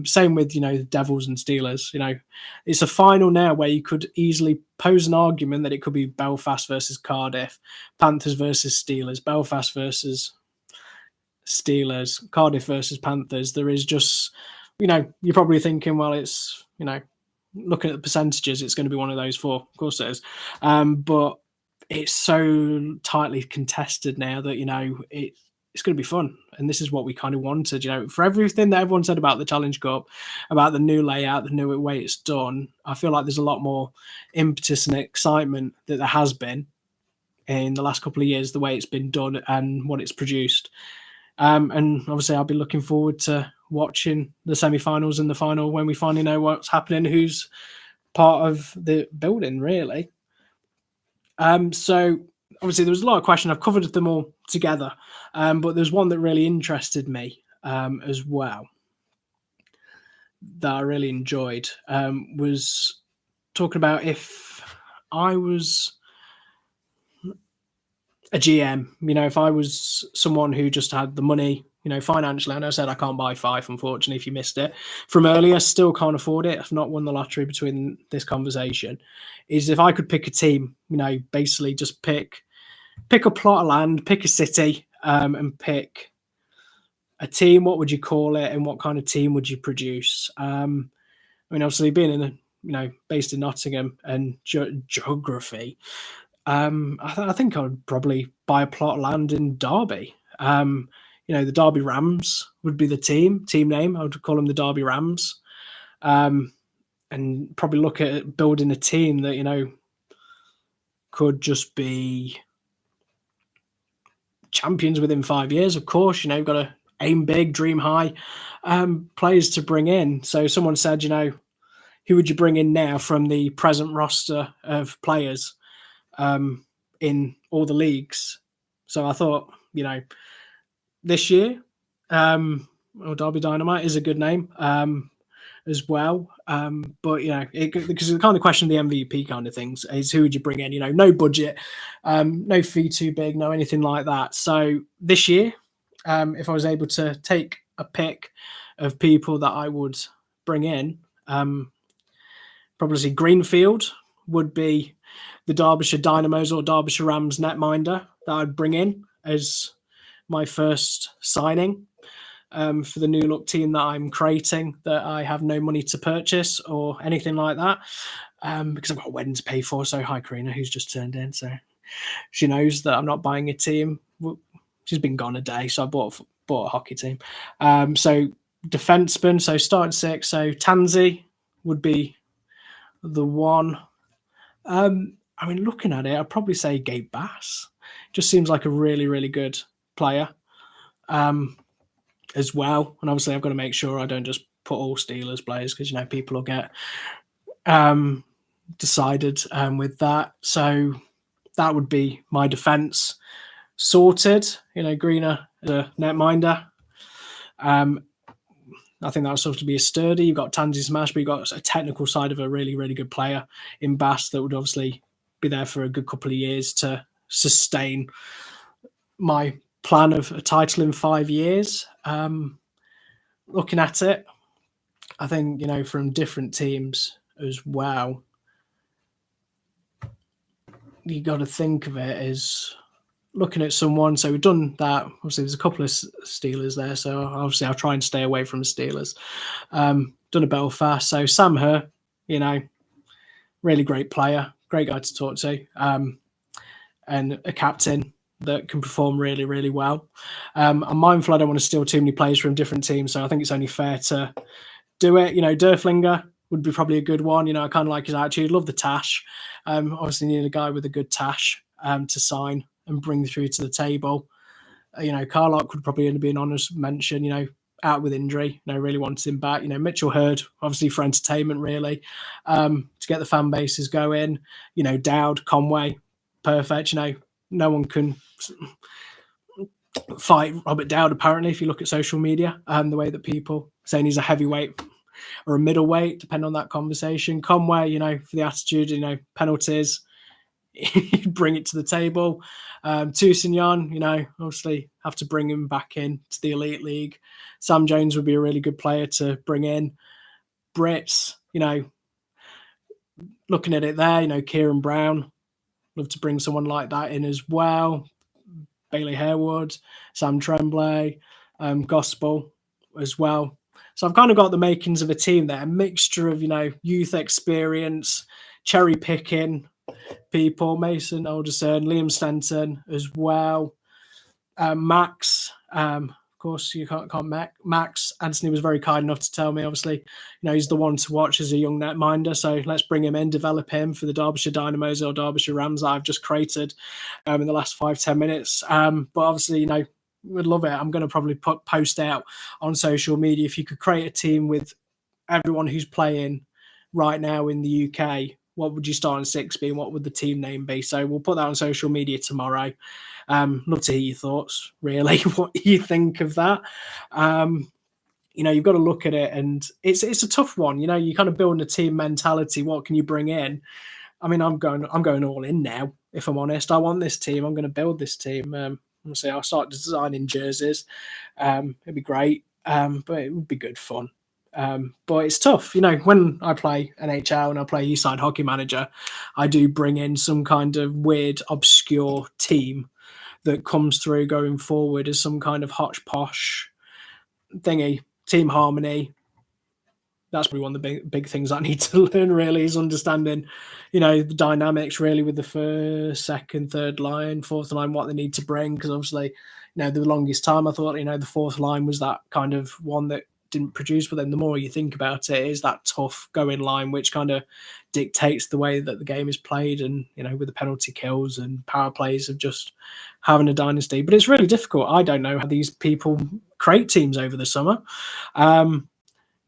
Same with, the Devils and Steelers. It's a final now where you could easily pose an argument that it could be Belfast versus Cardiff, Panthers versus Steelers, Belfast versus Steelers, Cardiff versus Panthers. There is just, you're probably thinking, well, it's, looking at the percentages, it's going to be one of those four. Of course it is. But it's so tightly contested now that, it's going to be fun. And this is what we kind of wanted, for everything that everyone said about the Challenge Cup, about the new layout, the new way it's done. I feel like there's a lot more impetus and excitement that there has been in the last couple of years, the way it's been done and what it's produced. And obviously I'll be looking forward to watching the semi-finals and the final when we finally know what's happening, who's part of the building, really. So obviously there was a lot of questions. I've covered them all together, but there's one that really interested me as well that I really enjoyed, was talking about if a GM. If I was someone who just had the money, financially, I know I said I can't buy Fife, unfortunately, if you missed it from earlier, still can't afford it. I've not won the lottery between this conversation. Is if I could pick a team, basically just pick a plot of land, pick a city, and pick a team. What would you call it, and what kind of team would you produce? Obviously, being based in Nottingham and geography, I think I would probably buy a plot of land in Derby. The Derby Rams would be the team name. I would call them the Derby Rams, and probably look at building a team that could just be champions within 5 years. Of course, you've got to aim big, dream high. Players to bring in. So someone said, who would you bring in now from the present roster of players in all the leagues? So I thought, this year, Derby Dynamite is a good name as well. But because the kind of question, the MVP kind of things is who would you bring in? No budget, no fee too big, no anything like that. So this year, if I was able to take a pick of people that I would bring in, probably Greenfield would be the Derbyshire Dynamos or Derbyshire Rams netminder that I'd bring in as my first signing for the new look team that I'm creating, that I have no money to purchase or anything like that, because I've got a wedding to pay for. So hi, Karina, who's just turned in. So she knows that I'm not buying a team. She's been gone a day, so I bought a hockey team. So defenseman, so starting six. So Tansy would be the one. Looking at it, I'd probably say Gabe Bass. Just seems like a really, really good player as well. And obviously, I've got to make sure I don't just put all Steelers players because, people will get decided with that. So that would be my defense sorted. Greener, the netminder. I think that was supposed to be a sturdy. You've got Tansy Smash, but you've got a technical side of a really, really good player in Bass that would obviously be there for a good couple of years to sustain my plan of a title in 5 years. Looking at it, I think, from different teams as well, you got to think of it as looking at someone. So we've done that. Obviously, there's a couple of Steelers there. So obviously, I'll try and stay away from the Steelers. Done a Belfast. So Sam Herr, really great player, great guy to talk to, and a captain that can perform really, really well. I'm mindful I don't want to steal too many players from different teams. So I think it's only fair to do it. Derflinger would be probably a good one. I kind of like his attitude. Love the tash. Obviously, need a guy with a good tash to sign and bring through to the table. Carlock would probably be an honest mention, out with injury, really wanted him back. Mitchell Hurd, obviously for entertainment, really, to get the fan bases going. Dowd, Conway, perfect. No one can fight Robert Dowd, apparently, if you look at social media, the way that people saying he's a heavyweight or a middleweight, depending on that conversation. Conway, for the attitude, penalties, he'd bring it to the table. Toussaint, obviously have to bring him back in to the Elite League. Sam Jones would be a really good player to bring in. Brits, looking at it there, Kieran Brown, love to bring someone like that in as well. Bailey Harewood, Sam Tremblay, Gospel as well. So I've kind of got the makings of a team there, a mixture of, youth experience, cherry picking people, Mason Alderson, Liam Stenton as well. Max, of course, you can't Max. Anthony was very kind enough to tell me, obviously, he's the one to watch as a young netminder. So let's bring him in, develop him for the Derbyshire Dynamos or Derbyshire Rams that I've just created in the last 5-10 minutes. But obviously, would love it. I'm going to probably post out on social media if you could create a team with everyone who's playing right now in the UK. What would you start in six be, and what would the team name be? So we'll put that on social media tomorrow. Love to hear your thoughts, really, what you think of that. You've got to look at it, and it's a tough one. You kind of building a team mentality. What can you bring in? I'm going all in now. if I'm honest. I want this team. I'm going to build this team. Obviously, I'll start designing jerseys. It'd be great, but it would be good fun. But it's tough, when I play NHL and I play Eastside Hockey Manager, I do bring in some kind of weird, obscure team that comes through going forward as some kind of hodgepodge thingy, team harmony. That's probably one of the big things I need to learn, really, is understanding, the dynamics really with the first, second, third line, fourth line, what they need to bring. Because obviously, the longest time I thought, the fourth line was that kind of one that didn't produce. But then the more you think about it, is that tough going line, which kind of dictates the way that the game is played. And, with the penalty kills and power plays of just having a dynasty. But it's really difficult. I don't know how these people create teams over the summer.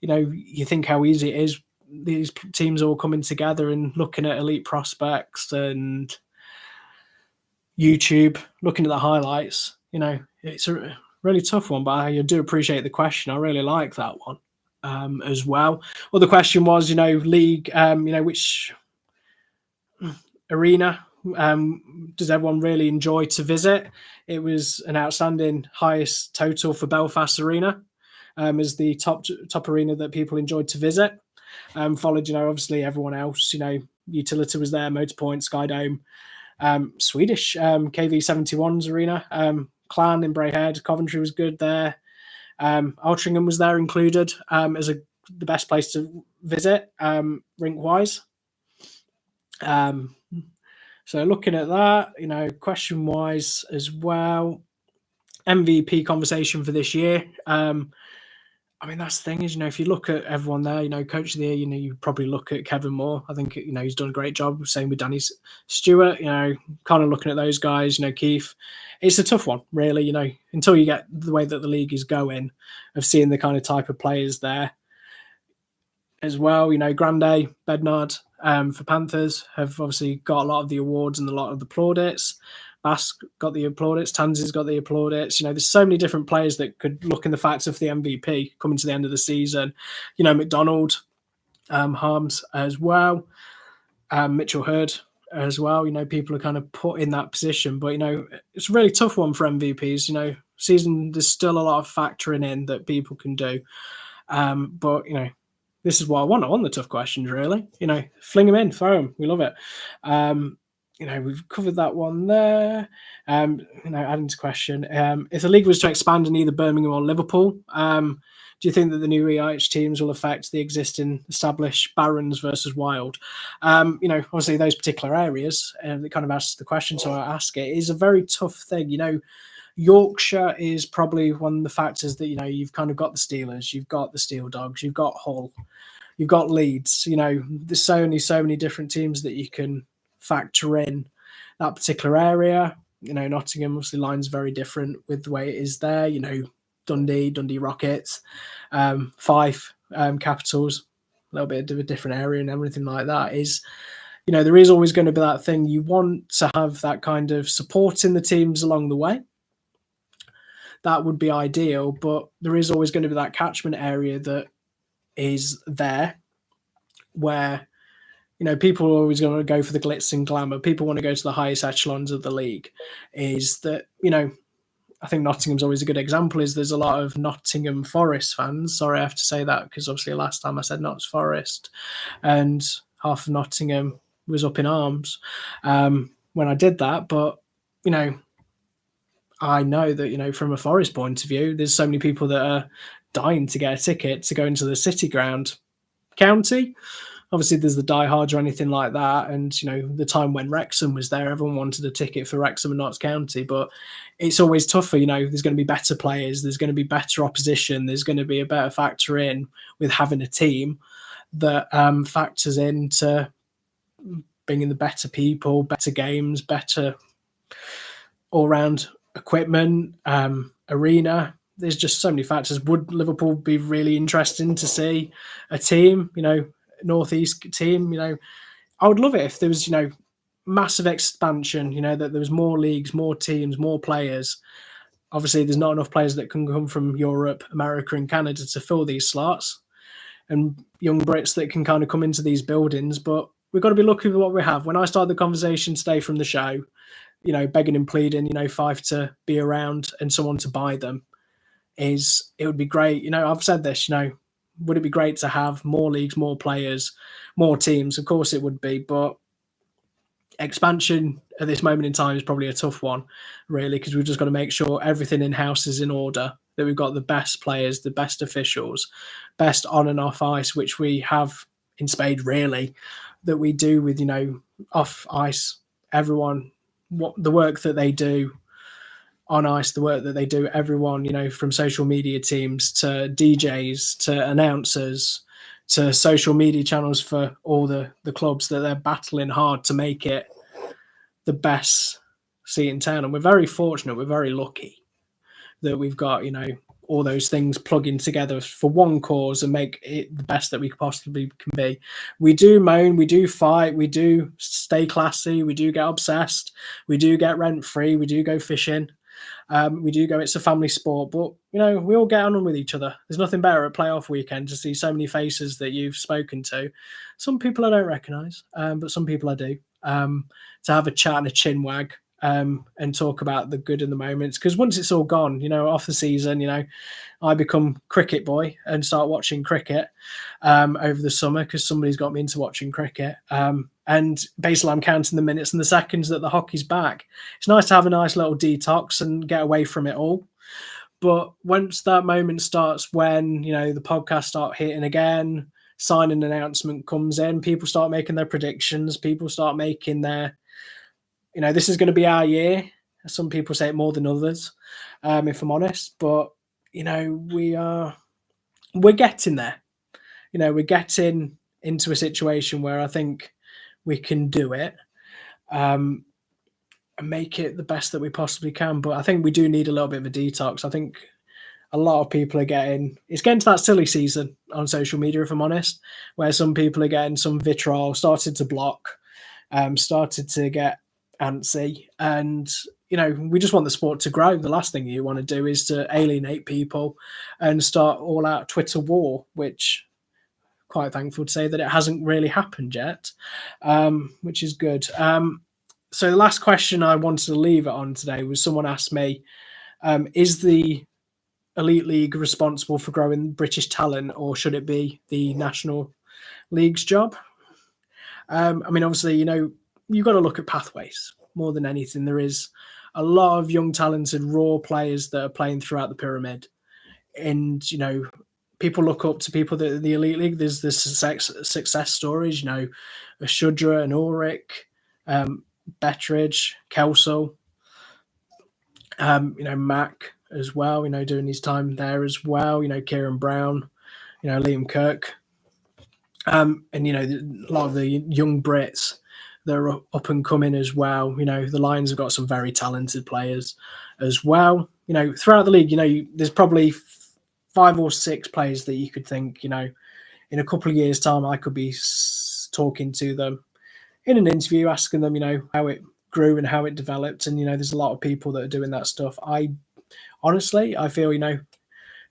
You think how easy it is, these teams all coming together and looking at elite prospects and YouTube, looking at the highlights. It's a really tough one, but I do appreciate the question. I really like that one as well. Well, the question was, league, which arena does everyone really enjoy to visit? It was an outstanding highest total for Belfast Arena. As the top arena that people enjoyed to visit. Followed, obviously everyone else, Utilita was there, Motorpoint, Skydome, Swedish, KV71's arena, Clan in Braehead, Coventry was good there. Altrincham was there included as the best place to visit, rink-wise. So looking at that, question-wise as well, MVP conversation for this year. That's the thing is, if you look at everyone there, coach of the year, you probably look at Kevin Moore. I think, he's done a great job. Same with Danny Stewart, kind of looking at those guys, Keith. It's a tough one, really, until you get the way that the league is going, of seeing the kind of type of players there as well. Grande, Bednard for Panthers have obviously got a lot of the awards and a lot of the plaudits. Bass got the plaudits, Tansy's got the plaudits. There's so many different players that could look in the facts of the MVP coming to the end of the season. McDonald, Harms as well, Mitchell Hurd as well. People are kind of put in that position, but it's a really tough one for MVPs. Season, there's still a lot of factoring in that people can do, but this is what I want. I want the tough questions, really. Fling them in, throw them. We love it. We've covered that one there. Adding to question, if the league was to expand in either Birmingham or Liverpool, do you think that the new EIH teams will affect the existing established Barons versus Wild? Obviously those particular areas, that kind of asks the question, so I ask it, is a very tough thing. Yorkshire is probably one of the factors that, you've kind of got the Steelers, you've got the Steel Dogs, you've got Hull, you've got Leeds. There's so many different teams that you can factor in that particular area. Nottingham obviously line's very different with the way it is there. Dundee Rockets, Fife, Capitals, a little bit of a different area and everything like that. Is there is always going to be that thing. You want to have that kind of support in the teams along the way. That would be ideal, but there is always going to be that catchment area that is there where people are always going to go for the glitz and glamour. People want to go to the highest echelons of the league. Is that, I think Nottingham's always a good example, is there's a lot of Nottingham Forest fans. Sorry, I have to say that because obviously last time I said Notts Forest and half of Nottingham was up in arms when I did that. But, I know that, from a Forest point of view, there's so many people that are dying to get a ticket to go into the City Ground. County, obviously there's the diehards or anything like that, and the time when Wrexham was there, everyone wanted a ticket for Wrexham and Notts County, but it's always tougher. There's going to be better players, there's going to be better opposition, there's going to be a better factor in with having a team that factors into bringing the better people, better games, better all-round equipment, arena. There's just so many factors. Would Liverpool be really interesting to see a team, Northeast team? I would love it if there was, massive expansion, that there was more leagues, more teams, more players. Obviously, there's not enough players that can come from Europe, America, and Canada to fill these slots, and young Brits that can kind of come into these buildings. But we've got to be lucky with what we have. When I started the conversation today from the show, begging and pleading, Fife to be around and someone to buy them, it would be great. I've said this, would it be great to have more leagues, more players, more teams? Of course it would be, but expansion at this moment in time is probably a tough one, really, because we've just got to make sure everything in-house is in order, that we've got the best players, the best officials, best on and off ice, which we have in spade, really, that we do with, off ice, everyone, what the work that they do on ice, the work that they do, everyone, from social media teams to DJs to announcers to social media channels for all the clubs, that they're battling hard to make it the best seat in town. And we're very fortunate, we're very lucky that we've got, all those things plugging together for one cause and make it the best that we possibly can be. We do moan, we do fight, we do stay classy, we do get obsessed, we do get rent-free, we do go fishing. We do go, it's a family sport, but, we all get on with each other. There's nothing better at playoff weekend to see so many faces that you've spoken to. Some people I don't recognise, but some people I do. To have a chat and a chin wag and talk about the good in the moments. Because once it's all gone, off the season, I become cricket boy and start watching cricket over the summer because somebody's got me into watching cricket. And basically I'm counting the minutes and the seconds that the hockey's back. It's nice to have a nice little detox and get away from it all. But once that moment starts, when, the podcasts start hitting again, signing announcement comes in, people start making their predictions, people start making their, this is going to be our year. Some people say it more than others, if I'm honest. But, we're getting there. We're getting into a situation where I think we can do it and make it the best that we possibly can. But I think we do need a little bit of a detox. I think a lot of people are it's getting to that silly season on social media, if I'm honest, where some people are getting some vitriol, started to block, started to get antsy. And, we just want the sport to grow. The last thing you want to do is to alienate people and start all out Twitter war, which quite thankful to say that it hasn't really happened yet, which is good. So the last question I wanted to leave it on today was, someone asked me, is the Elite League responsible for growing British talent, or should it be the National League's job? Obviously, you've got to look at pathways more than anything. There is a lot of young, talented, raw players that are playing throughout the pyramid. And, people look up to people that the Elite League. There's this success stories, a Shudra and Ulrich, Betteridge, Kelsall, Mac as well, doing his time there as well, Kieran Brown, Liam Kirk. And, a lot of the young Brits that are up and coming as well. The Lions have got some very talented players as well. Throughout the league, there's probably 5 or 6 players that you could think, in a couple of years' time, I could be talking to them in an interview, asking them, how it grew and how it developed. And, there's a lot of people that are doing that stuff. I feel,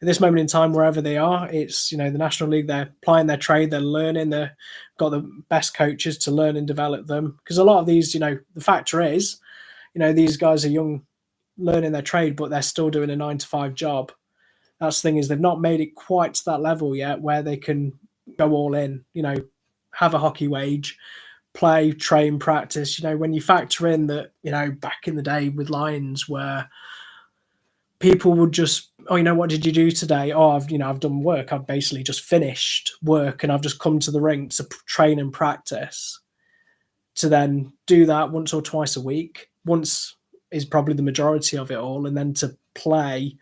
at this moment in time, wherever they are, it's, the National League, they're plying their trade, they're learning, they've got the best coaches to learn and develop them. Because a lot of these, the factor is, these guys are young, learning their trade, but they're still doing a 9-to-5 job. That's the thing, is they've not made it quite to that level yet where they can go all in, have a hockey wage, play, train, practice. When you factor in that, back in the day with Lions, where people would just, what did you do today? I've done work. I've basically just finished work and I've just come to the rink to train and practice. To then do that once or twice a week, once is probably the majority of it all, and then to play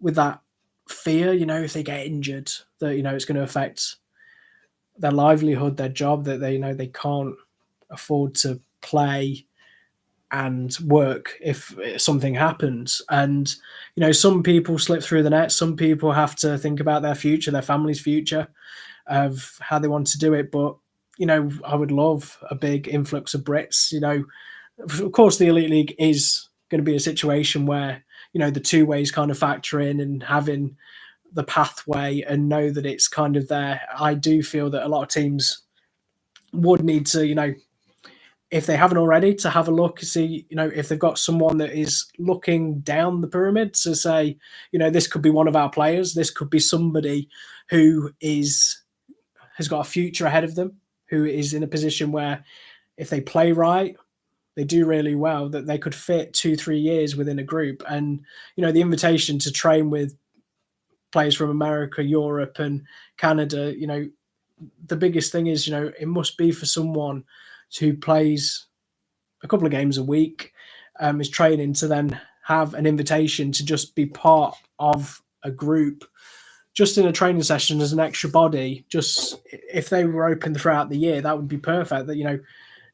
with that fear, if they get injured, that, it's going to affect their livelihood, their job, that they can't afford to play and work if something happens. And, some people slip through the net. Some people have to think about their future, their family's future, of how they want to do it. But, I would love a big influx of Brits. Of course, the Elite League is going to be a situation where, the two ways kind of factor in, and having the pathway and know that it's kind of there. I do feel that a lot of teams would need to, if they haven't already, to have a look, see, if they've got someone that is looking down the pyramid to say, this could be one of our players. This could be somebody who has got a future ahead of them, who is in a position where if they play right, they do really well, that they could fit 2-3 years within a group. And, the invitation to train with players from America, Europe and Canada, the biggest thing is, it must be for someone who plays a couple of games a week, is training to then have an invitation to just be part of a group, just in a training session as an extra body. Just if they were open throughout the year, that would be perfect. That,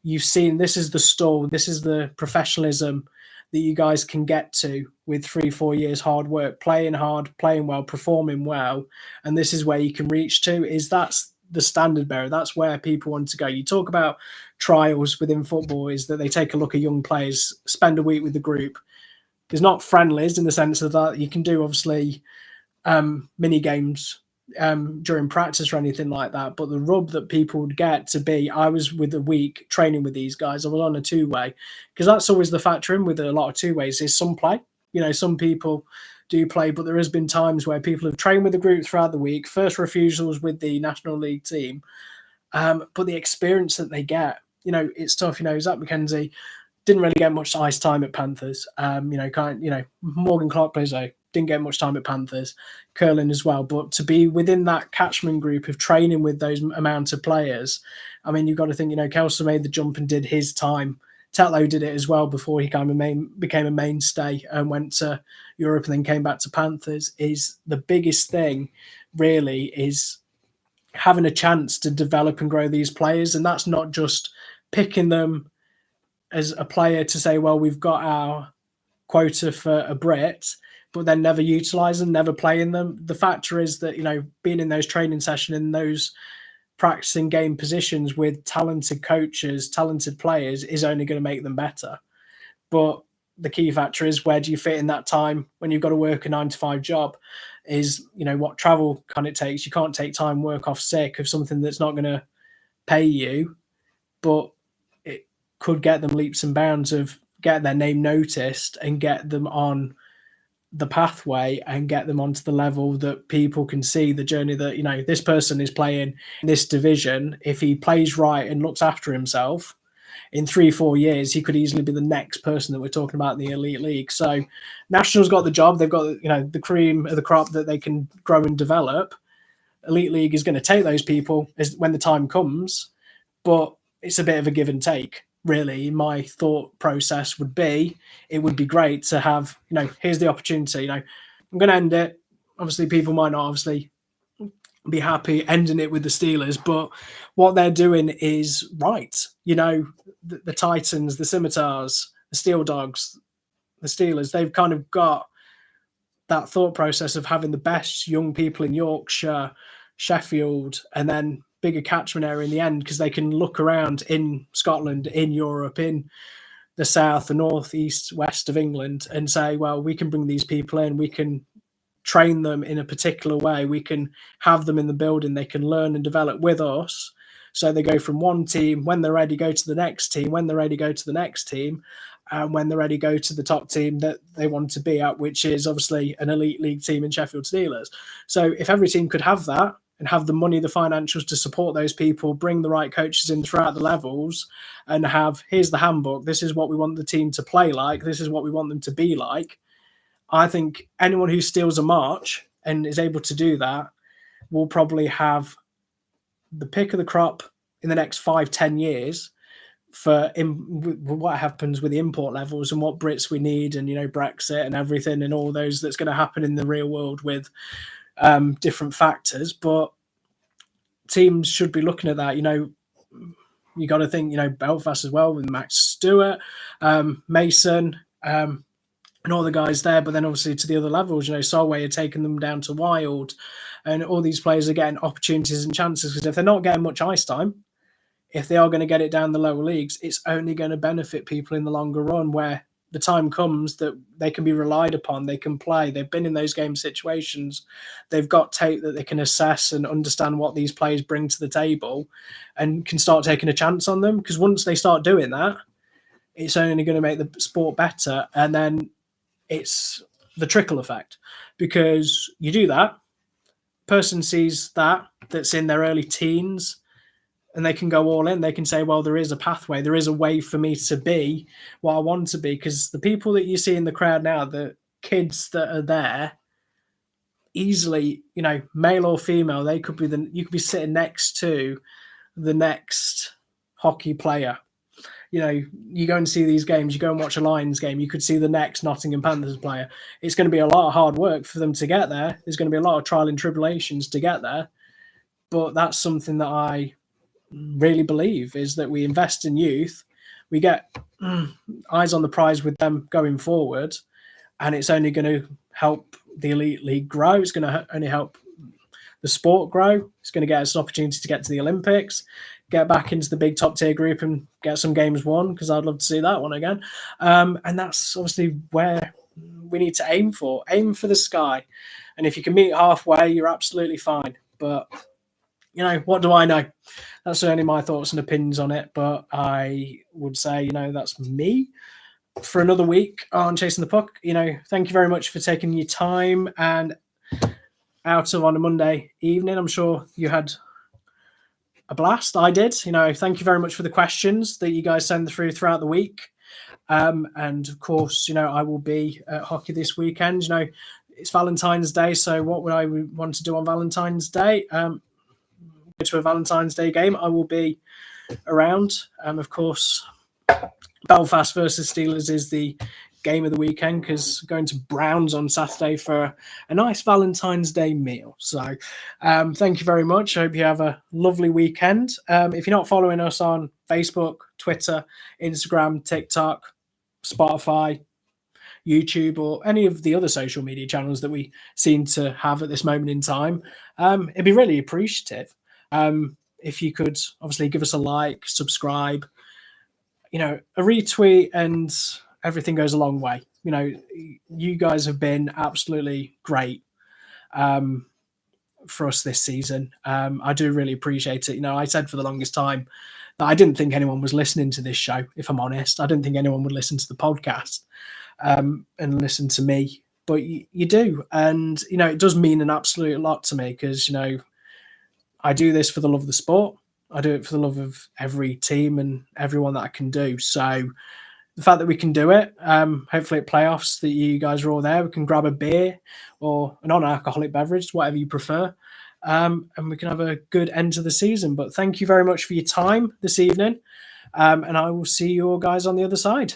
you've seen this is the stall, this is the professionalism that you guys can get to with 3-4 years hard work, playing hard, playing well, performing well, and this is where you can reach to. That's the standard bearer. That's where people want to go. You talk about trials within football, is that they take a look at young players, spend a week with the group. There's not friendlies in the sense of that you can do obviously mini games during practice or anything like that, but the rub that people would get to be, I was with a week training with these guys, I was on a two-way, because that's always the factor in with a lot of two-ways, is some play. Some people do play, but there has been times where people have trained with the group throughout the week, first refusals with the National League team, but the experience that they get, it's tough. Zach McKenzie didn't really get much ice time at Panthers. Morgan Clark-Blizzo didn't get much time at Panthers, Curlin as well. But to be within that catchment group of training with those amount of players, you've got to think, Kelso made the jump and did his time. Tetlow did it as well before he kind of became a mainstay and went to Europe and then came back to Panthers. Is the biggest thing really is having a chance to develop and grow these players. And that's not just picking them as a player to say, well, we've got our quota for a Brit, but then never utilise them, never playing them. The factor is that, being in those training sessions, in those practicing game positions with talented coaches, talented players, is only going to make them better. But the key factor is, where do you fit in that time when you've got to work a 9-to-5 job? Is, what travel kind of takes. You can't take time work off sick of something that's not going to pay you, but it could get them leaps and bounds of get their name noticed and get them on the pathway and get them onto the level that people can see the journey that, this person is playing in this division. If he plays right and looks after himself, in 3-4 years, he could easily be the next person that we're talking about in the elite league. So National's got the job. They've got, the cream of the crop that they can grow and develop. Elite league is going to take those people when the time comes, but it's a bit of a give and take. Really, my thought process would be, it would be great to have, here's the opportunity. I'm going to end it. Obviously, people might not be happy ending it with the Steelers, but what they're doing is right. The Titans, the Scimitars, the Steel Dogs, the Steelers, they've kind of got that thought process of having the best young people in Yorkshire, Sheffield, and then bigger catchment area in the end, because they can look around in Scotland, in Europe, in the south, the north, east, west of England, and say, well, we can bring these people in, we can train them in a particular way, we can have them in the building, they can learn and develop with us. So they go from one team, when they're ready, go to the next team, when they're ready, go to the next team, and when they're ready, go to the top team that they want to be at, which is obviously an elite league team in Sheffield Steelers. So if every team could have that, and have the money, the financials to support those people, bring the right coaches in throughout the levels, and have, here's the handbook, this is what we want the team to play like, this is what we want them to be like. I think anyone who steals a march and is able to do that will probably have the pick of the crop in the next 5-10 years for what happens with the import levels and what Brits we need, and, Brexit and everything and all those that's going to happen in the real world with different factors. But teams should be looking at that. You got to think, Belfast as well with Max Stewart, Mason, and all the guys there. But then obviously to the other levels, Solway are taking them down to Wild, and all these players are getting opportunities and chances, because if they're not getting much ice time, if they are going to get it down the lower leagues, it's only going to benefit people in the longer run, where the time comes that they can be relied upon, they can play, they've been in those game situations, they've got tape that they can assess and understand what these players bring to the table and can start taking a chance on them. Because once they start doing that, it's only going to make the sport better. And then it's the trickle effect, because you do that, person sees that's in their early teens, and they can go all in. They can say, well, there is a pathway. There is a way for me to be what I want to be. Because the people that you see in the crowd now, the kids that are there, easily, male or female, you could be sitting next to the next hockey player. You go and see these games, you go and watch a Lions game, you could see the next Nottingham Panthers player. It's going to be a lot of hard work for them to get there. There's going to be a lot of trial and tribulations to get there. But that's something that I really believe, is that we invest in youth, we get eyes on the prize with them going forward, and it's only going to help the elite league grow. It's going to only help the sport grow. It's going to get us an opportunity to get to the Olympics, get back into the big top tier group and get some games won, because I'd love to see that one again. And that's obviously where we need to aim for the sky. And if you can meet halfway, you're absolutely fine. But what do I know? That's only my thoughts and opinions on it. But I would say, that's me for another week on Chasing the Puck. Thank you very much for taking your time and out of on a Monday evening. I'm sure you had a blast. I did. Thank you very much for the questions that you guys send through throughout the week. And of course, I will be at hockey this weekend. It's Valentine's Day, so what would I want to do on Valentine's Day? Go to a Valentine's Day game. I will be around. Of course, Belfast versus Steelers is the game of the weekend, because going to Browns on Saturday for a nice Valentine's Day meal. So thank you very much. I hope you have a lovely weekend. If you're not following us on Facebook, Twitter, Instagram, TikTok, Spotify, YouTube, or any of the other social media channels that we seem to have at this moment in time, it'd be really appreciative if you could obviously give us a like, subscribe, a retweet, and everything goes a long way. You guys have been absolutely great for us this season. I do really appreciate it. I said for the longest time that I didn't think anyone was listening to this show, if I'm honest. I didn't think anyone would listen to the podcast and listen to me. But you do. And, it does mean an absolute lot to me, because, I do this for the love of the sport. I do it for the love of every team and everyone that I can do. So the fact that we can do it, hopefully at playoffs, that you guys are all there, we can grab a beer or a non-alcoholic beverage, whatever you prefer, and we can have a good end to the season. But thank you very much for your time this evening, and I will see you all guys on the other side.